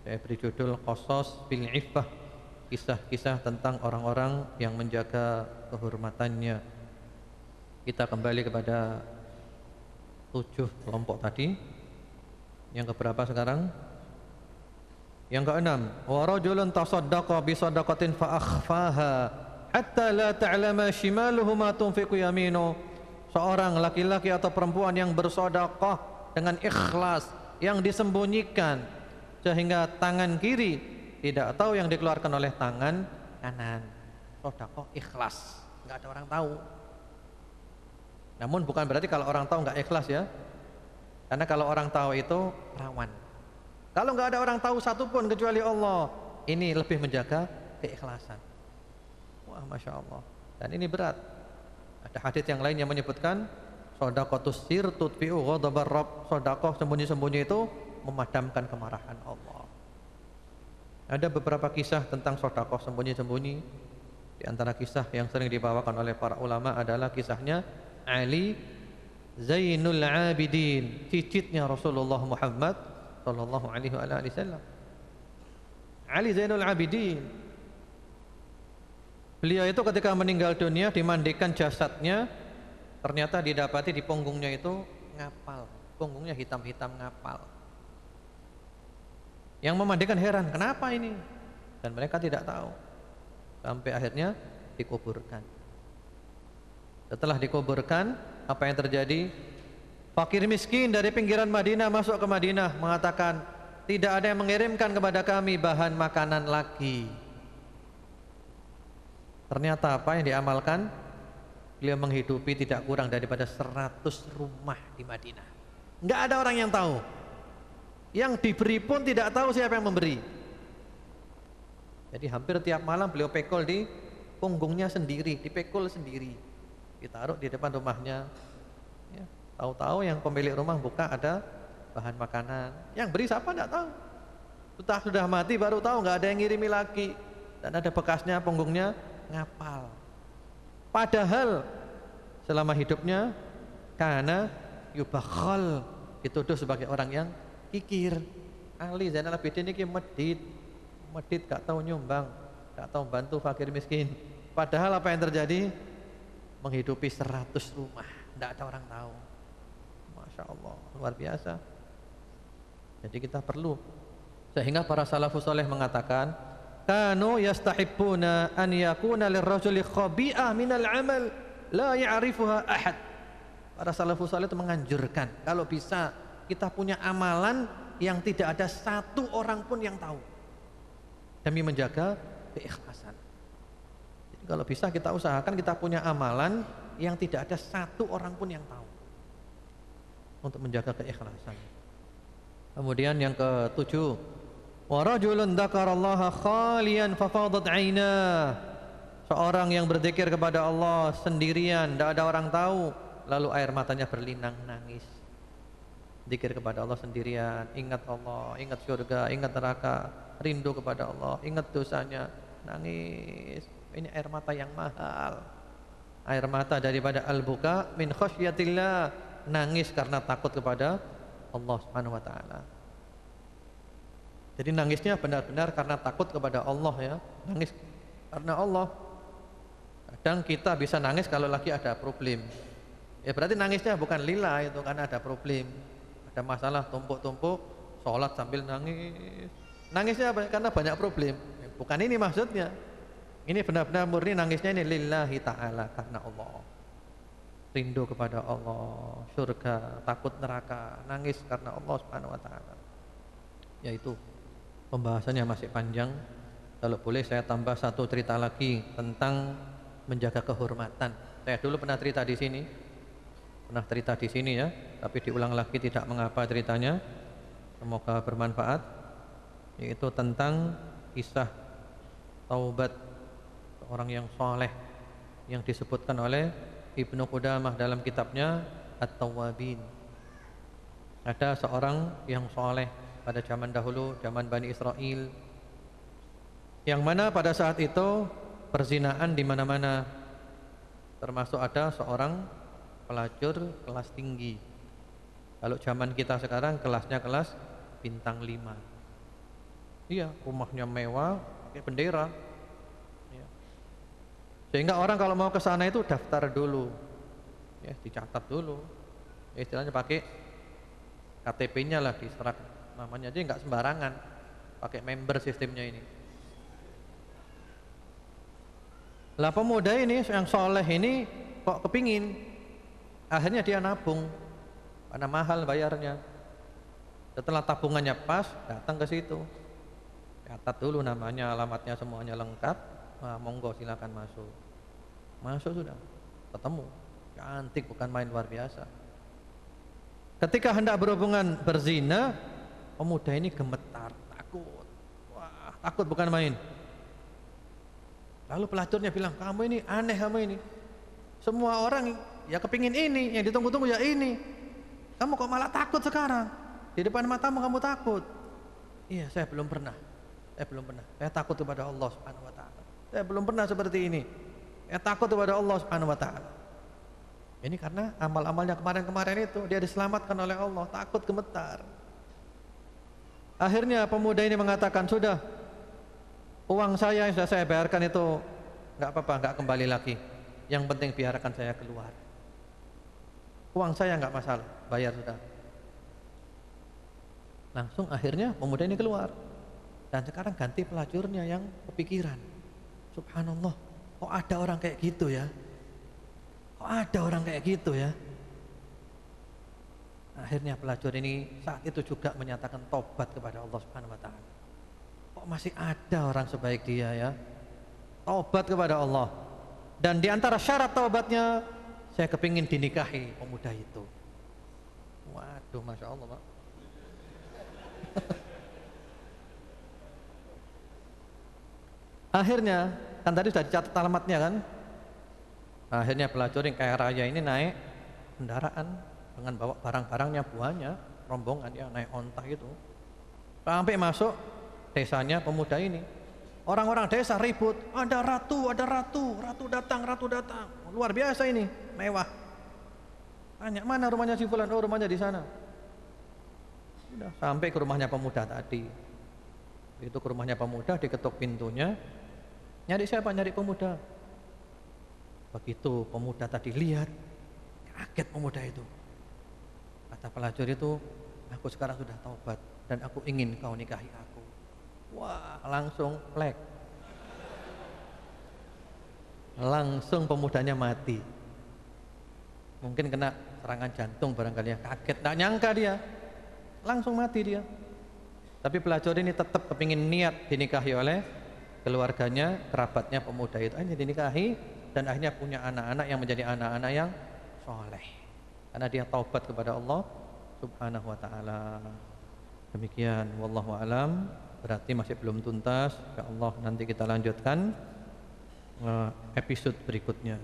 Saya beri judul Qasas bil Iffah, kisah-kisah tentang orang-orang yang menjaga kehormatannya. Kita kembali kepada 7 kelompok tadi. Yang keberapa sekarang? Yang ke-6, wa rajulun tasaddaqa bi sadaqatin fa akhfaha hatta la ta'lama shimaluhu ma tunfiqu yaminu. Seorang laki-laki atau perempuan yang bersedekah dengan ikhlas, yang disembunyikan sehingga tangan kiri tidak tahu yang dikeluarkan oleh tangan kanan. Sedekah ikhlas, enggak ada orang tahu. Namun bukan berarti kalau orang tahu enggak ikhlas ya. Karena kalau orang tahu itu rawan. Kalau enggak ada orang tahu satupun kecuali Allah, ini lebih menjaga keikhlasan. Wah, Masya Allah. Dan ini berat. Ada hadits yang lain yang menyebutkan shadaqatus sir tudfi'u ghadabar rabb. Sedekah sembunyi-sembunyi itu memadamkan kemarahan Allah. Ada beberapa kisah tentang sedekah sembunyi-sembunyi. Di antara kisah yang sering dibawakan oleh para ulama adalah kisahnya Ali Zainul Abidin, cicitnya Rasulullah Muhammad sallallahu alaihi wasallam. Ali Zainul Abidin, beliau itu ketika meninggal dunia dimandikan jasadnya, ternyata didapati di punggungnya itu ngapal, punggungnya hitam-hitam ngapal. Yang memandikan heran, kenapa ini? Dan mereka tidak tahu. Sampai akhirnya dikuburkan. Setelah dikuburkan, apa yang terjadi? Fakir miskin dari pinggiran Madinah masuk ke Madinah mengatakan, tidak ada yang mengirimkan kepada kami bahan makanan lagi. Ternyata apa yang diamalkan? Beliau menghidupi tidak kurang daripada 100 rumah di Madinah. Enggak ada orang yang tahu. Yang diberi pun tidak tahu siapa yang memberi. Jadi hampir tiap malam beliau pekol di punggungnya sendiri, dipekul sendiri, ditaruh di depan rumahnya. Ya, tahu-tahu yang pemilik rumah buka ada bahan makanan. Yang beri siapa tidak tahu. Sudah mati baru tahu nggak ada yang ngirimi lagi, dan ada bekasnya, punggungnya ngapal. Padahal selama hidupnya karena yubakhal, dituduh sebagai orang yang kikir. Ali Zainal Abidin ini medit gak tahu nyumbang, gak tahu bantu fakir miskin. Padahal apa yang terjadi? Menghidupi 100 rumah, tidak ada orang tahu. Masya Allah, luar biasa. Jadi kita perlu, sehingga para salafus saleh mengatakan, kanu yastahibbuna an yakuna lirrajuli khabi'ah minal amal la ya'rifuha ahad. Para salafus saleh itu menganjurkan kalau bisa kita punya amalan yang tidak ada satu orang pun yang tahu, demi menjaga keikhlasan. Jadi kalau bisa kita usahakan kita punya amalan yang tidak ada satu orang pun yang tahu, untuk menjaga keikhlasan. Kemudian yang ketujuh, wa rajulun dzakarallaha khalian fafadat 'ainah. Seorang yang berzikir kepada Allah sendirian, tidak ada orang tahu, lalu air matanya berlinang nangis. Zikir kepada Allah sendirian, ingat Allah, ingat surga, ingat neraka, rindu kepada Allah, ingat dosanya, nangis. Ini air mata yang mahal. Air mata daripada al-buka min khasyatillah, nangis karena takut kepada Allah Subhanahu wa taala. Jadi nangisnya benar-benar karena takut kepada Allah ya. Nangis karena Allah. Kadang kita bisa nangis kalau lagi ada problem. Ya berarti nangisnya bukan lillah, itu karena ada problem. Ada masalah tumpuk-tumpuk, sholat sambil nangis. Nangisnya apa? Karena banyak problem. Bukan ini maksudnya. Ini benar-benar murni nangisnya ini lillahi ta'ala, karena Allah. Rindu kepada Allah, surga, takut neraka, nangis karena Allah Subhanahu wa taala. Yaitu pembahasannya masih panjang. Kalau boleh saya tambah satu cerita lagi tentang menjaga kehormatan. Saya dulu pernah cerita di sini. Ya, tapi diulang lagi tidak mengapa ceritanya. Semoga bermanfaat. Yaitu tentang kisah taubat seorang yang soleh yang disebutkan oleh Ibnu Qudamah dalam kitabnya At-Tawwabin. Ada seorang yang soleh pada zaman dahulu, zaman Bani Israel, yang mana pada saat itu perzinaan di mana-mana, termasuk ada seorang pelacur kelas tinggi. Kalau zaman kita sekarang kelasnya kelas bintang 5. Iya, rumahnya mewah, pakai bendera. Sehingga orang kalau mau ke sana itu daftar dulu, ya, dicatat dulu, ya, istilahnya pakai KTP-nya lah diserak namanya, aja nggak sembarangan, pakai member sistemnya ini. Lah pemuda ini yang soleh ini kok kepingin, akhirnya dia nabung, karena mahal bayarnya. Setelah tabungannya pas, datang ke situ, catat dulu namanya, alamatnya, semuanya lengkap. Nah, monggo silakan masuk. Masuk sudah, ketemu, cantik, bukan main, luar biasa. Ketika hendak berhubungan berzina, pemuda ini gemetar, takut. Wah, takut bukan main. Lalu pelacurnya bilang, kamu ini aneh, kamu ini. Semua orang ya kepingin ini, yang ditunggu-tunggu ya ini. Kamu kok malah takut sekarang? Di depan matamu kamu takut. Iya, saya belum pernah. Saya takut kepada Allah Subhanahu wa taala. Saya belum pernah seperti ini. Saya takut kepada Allah Subhanahu wa taala. Ini karena amal-amalnya kemarin-kemarin itu dia diselamatkan oleh Allah, takut, gemetar. Akhirnya pemuda ini mengatakan, sudah, uang saya yang sudah saya bayarkan itu enggak apa-apa, enggak kembali lagi. Yang penting biarkan saya keluar. Uang saya enggak masalah, bayar sudah. Langsung akhirnya pemuda ini keluar. Dan sekarang ganti pelacurnya yang kepikiran. Subhanallah, kok ada orang kayak gitu ya? Kok ada orang kayak gitu ya? Akhirnya pelacur ini saat itu juga menyatakan tobat kepada Allah Subhanahu wa taala. Kok masih ada orang sebaik dia ya? Tobat kepada Allah. Dan di antara syarat taubatnya, saya kepingin dinikahi pemuda itu. Waduh, Masya Allah, Pak. Akhirnya, kan tadi sudah dicatat alamatnya kan? Akhirnya pelacur yang kaya raya ini naik kendaraan dengan bawa barang-barangnya, buahnya, rombongan ya, naik onta gitu. Sampai masuk desanya pemuda ini. Orang-orang desa ribut, ada ratu, ratu datang, luar biasa ini, mewah. Tanya, mana rumahnya si fulan? Oh, rumahnya di sana. Sudah sampai ke rumahnya pemuda tadi. Itu ke rumahnya pemuda, diketuk pintunya. Nyari siapa? Nyari pemuda. Begitu pemuda tadi lihat, kaget pemuda itu. Kata pelacur itu, aku sekarang sudah taubat dan aku ingin kau nikahi aku. Wah, langsung plek. Langsung pemudanya mati. Mungkin kena serangan jantung barangkali ya, kaget, tak nyangka dia. Langsung mati dia. Tapi pelacur ini tetap kepingin niat dinikahi oleh keluarganya, kerabatnya pemuda itu. Akhirnya dinikahi dan akhirnya punya anak-anak yang menjadi anak-anak yang soleh. Karena dia taubat kepada Allah Subhanahu wa ta'ala. Demikian, wallahu alam. Berarti masih belum tuntas. Insyaallah nanti kita lanjutkan episode berikutnya.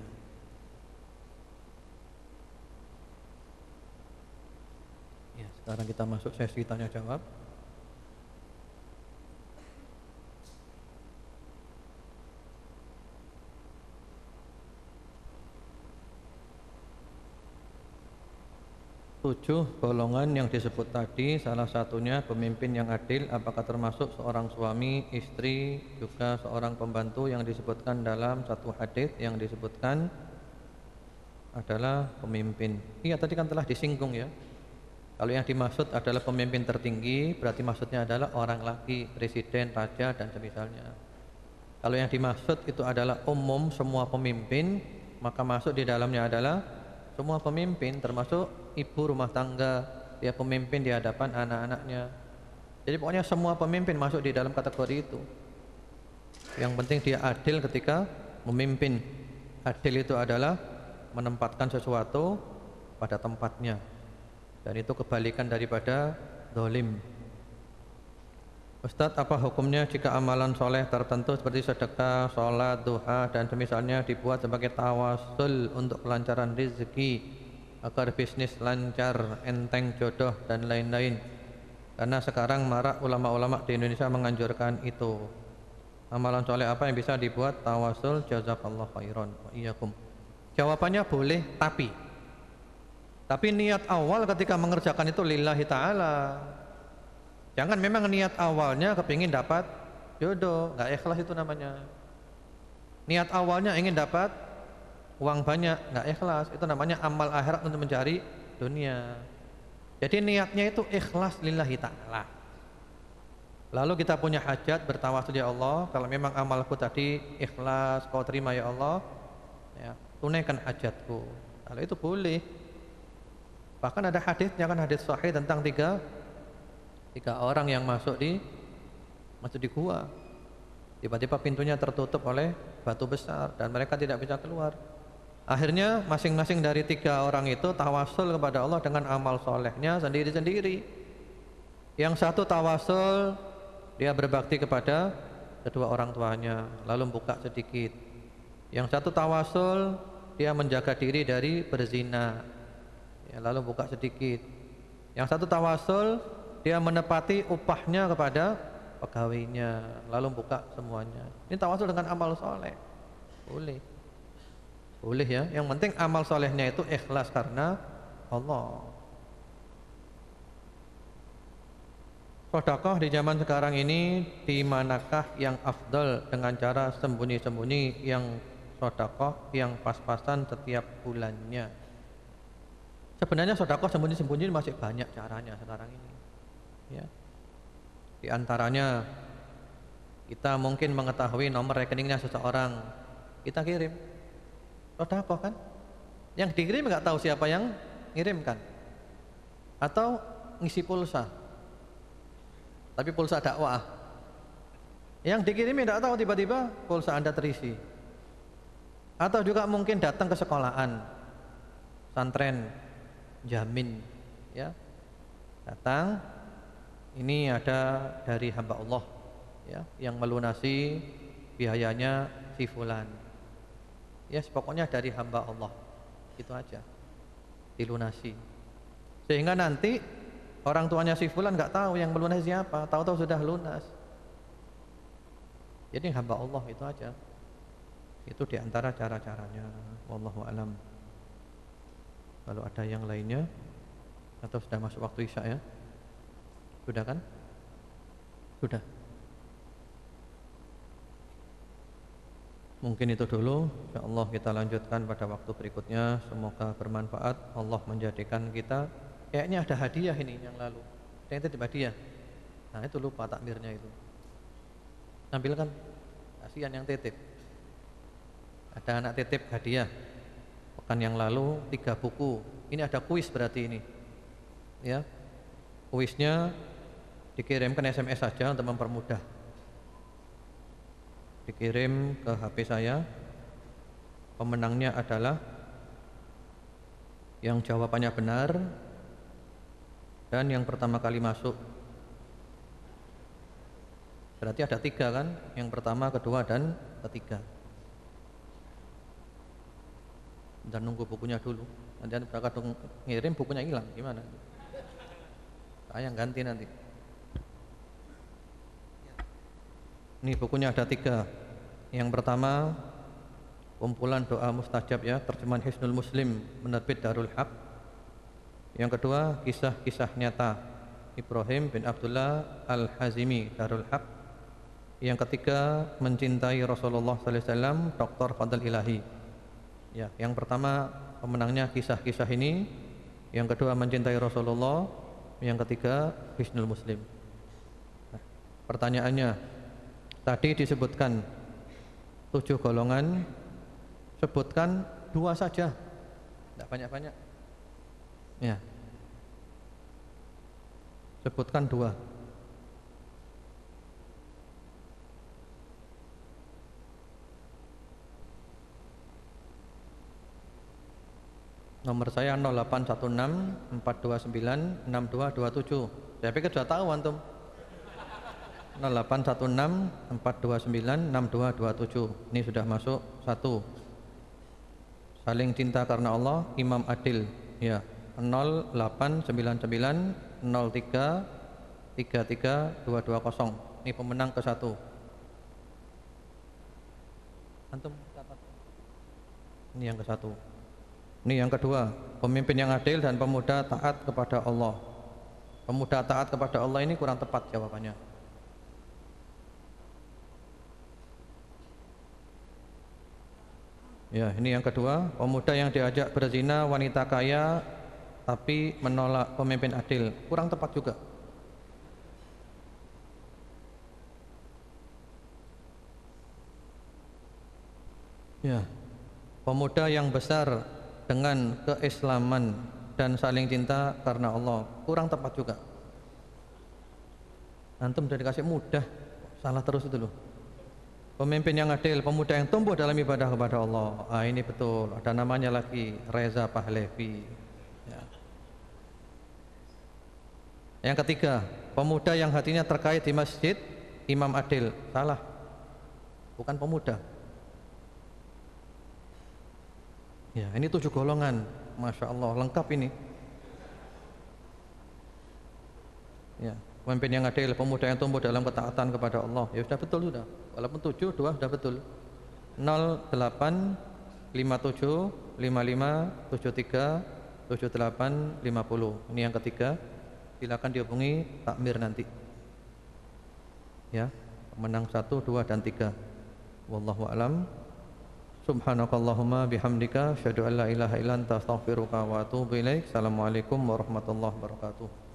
Ya, sekarang kita masuk sesi tanya jawab. Tujuh golongan yang disebut tadi, salah satunya pemimpin yang adil. Apakah termasuk seorang suami, istri, juga seorang pembantu yang disebutkan dalam satu hadis yang disebutkan adalah pemimpin? Iya, tadi kan telah disinggung ya. Kalau yang dimaksud adalah pemimpin tertinggi, berarti maksudnya adalah orang lagi, presiden, raja, dan semisalnya. Kalau yang dimaksud itu adalah umum semua pemimpin, maka masuk di dalamnya adalah semua pemimpin, termasuk ibu rumah tangga, dia pemimpin di hadapan anak-anaknya. Jadi pokoknya semua pemimpin masuk di dalam kategori itu. Yang penting dia adil ketika memimpin. Adil itu adalah menempatkan sesuatu pada tempatnya, dan itu kebalikan daripada zalim. Ustadz, apa hukumnya jika amalan soleh tertentu seperti sedekah, sholat, duha, dan semisalnya dibuat sebagai tawasul untuk kelancaran rezeki, agar bisnis lancar, enteng jodoh, dan lain-lain? Karena sekarang marak ulama-ulama di Indonesia menganjurkan itu. Amalan soleh apa yang bisa dibuat tawasul? Jazakallah khairan wa iyyakum. Jawabannya boleh, tapi niat awal ketika mengerjakan itu lillahi ta'ala. Jangan memang niat awalnya kepingin dapat jodoh, nggak ikhlas itu namanya. Niat awalnya ingin dapat uang banyak, nggak ikhlas, itu namanya amal akhirat untuk mencari dunia. Jadi niatnya itu ikhlas lillahi ta'ala. Lalu kita punya hajat, bertawasul, ya Allah, kalau memang amalku tadi ikhlas, kau terima ya Allah, ya, tunaikan hajatku. Kalau itu boleh. Bahkan ada hadisnya kan, hadis sahih tentang tiga orang yang masuk di gua. Tiba-tiba pintunya tertutup oleh batu besar dan mereka tidak bisa keluar. Akhirnya masing-masing dari tiga orang itu tawasul kepada Allah dengan amal solehnya sendiri-sendiri. Yang satu tawasul, dia berbakti kepada kedua orang tuanya, lalu buka sedikit. Yang satu tawasul, dia menjaga diri dari berzina, ya, lalu buka sedikit. Yang satu tawasul, dia menepati upahnya kepada pegawainya, lalu buka semuanya. Ini tawasul dengan amal soleh. Boleh ya. Yang penting amal solehnya itu ikhlas karena Allah. Sedekah di zaman sekarang ini, di manakah yang afdal dengan cara sembunyi-sembunyi, yang sedekah yang pas-pasan setiap bulannya? Sebenarnya sedekah sembunyi-sembunyi masih banyak caranya sekarang ini. Ya. Di antaranya kita mungkin mengetahui nomor rekeningnya seseorang, kita kirim sedekah kan? Yang dikirim nggak tahu siapa yang ngirimkan, atau ngisi pulsa, tapi pulsa dakwah. Yang dikirim tidak tahu, tiba-tiba pulsa Anda terisi. Atau juga mungkin datang ke sekolahan, santren, jamin, ya, datang. Ini ada dari hamba Allah, ya, yang melunasi biayanya si fulan. Ya, pokoknya dari hamba Allah, itu aja, dilunasi. Sehingga nanti orang tuanya si fulan nggak tahu yang melunasi siapa, tahu-tahu sudah lunas. Jadi hamba Allah itu aja. Itu diantara cara-caranya. Wallahu alam. Kalau ada yang lainnya, atau sudah masuk waktu isya ya? Sudah kan? Sudah. Mungkin itu dulu. InsyaAllah kita lanjutkan pada waktu berikutnya. Semoga bermanfaat. Allah menjadikan kita. Kayaknya ada hadiah ini yang lalu. Ada yang titip hadiah. Nah itu lupa takmirnya itu. Ambilkan. Kasihan yang titip. Ada anak titip hadiah. Pekan yang lalu 3 buku. Ini ada kuis berarti ini. Ya. Kuisnya dikirimkan SMS saja untuk mempermudah. Dikirim ke HP saya. Pemenangnya adalah yang jawabannya benar dan yang pertama kali masuk. Berarti ada 3 kan? Yang pertama, kedua, dan ketiga. Dan nunggu bukunya dulu. Nanti berangkat ngirim bukunya hilang, gimana? Saya yang ganti nanti. Ini bukunya ada 3. Yang pertama kumpulan doa mustajab ya, terjemahan Hisnul Muslim, penerbit Darul Haq. Yang kedua kisah-kisah nyata Ibrahim bin Abdullah Al-Hazimi, Darul Haq. Yang ketiga mencintai Rasulullah sallallahu alaihi wasallam, Dr. Fadl Ilahi. Ya, yang pertama pemenangnya kisah-kisah ini, yang kedua mencintai Rasulullah, yang ketiga Hisnul Muslim. Nah, pertanyaannya, tadi disebutkan 7 golongan, sebutkan 2 saja, tidak banyak-banyak. Ya, sebutkan 2. Nomor saya 0816 429 6227. Saya pikir sudah tahu antum. 0816 429 6227. Ini sudah masuk 1. Saling cinta karena Allah, Imam Adil. Ya, 0899 03 33 220. Ini pemenang ke-1. Antum catat. Ini yang ke-1. Ini yang kedua, pemimpin yang adil dan pemuda taat kepada Allah. Pemuda taat kepada Allah ini kurang tepat jawabannya. Ya, ini yang kedua, pemuda yang diajak berzina wanita kaya tapi menolak pemimpin adil, kurang tepat juga. Ya, pemuda yang besar dengan keislaman dan saling cinta karena Allah, kurang tepat juga. Antum sudah dikasih mudah, salah terus itu loh. Pemimpin yang adil, pemuda yang tumbuh dalam ibadah kepada Allah. Ah, ini betul, ada namanya lagi, Reza Pahlavi. Ya. Yang ketiga, pemuda yang hatinya terkait di masjid, Imam Adil. Salah, bukan pemuda. Ya, ini 7 golongan, Masya Allah, lengkap ini. Ya, pemimpin yang adil, pemuda yang tumbuh dalam ketaatan kepada Allah. Ya sudah betul sudah. Walaupun 7, 2 sudah betul. 08 57 55 73 78 50. Ini yang ketiga. Silakan dihubungi takmir nanti. Ya, menang 1, 2 dan 3. Wallahu a'lam. Subhanakallahumma bihamdika asyhadu an la ilaha illa anta astaghfiruka wa atubu ilaik. Assalamualaikum warahmatullahi wabarakatuh.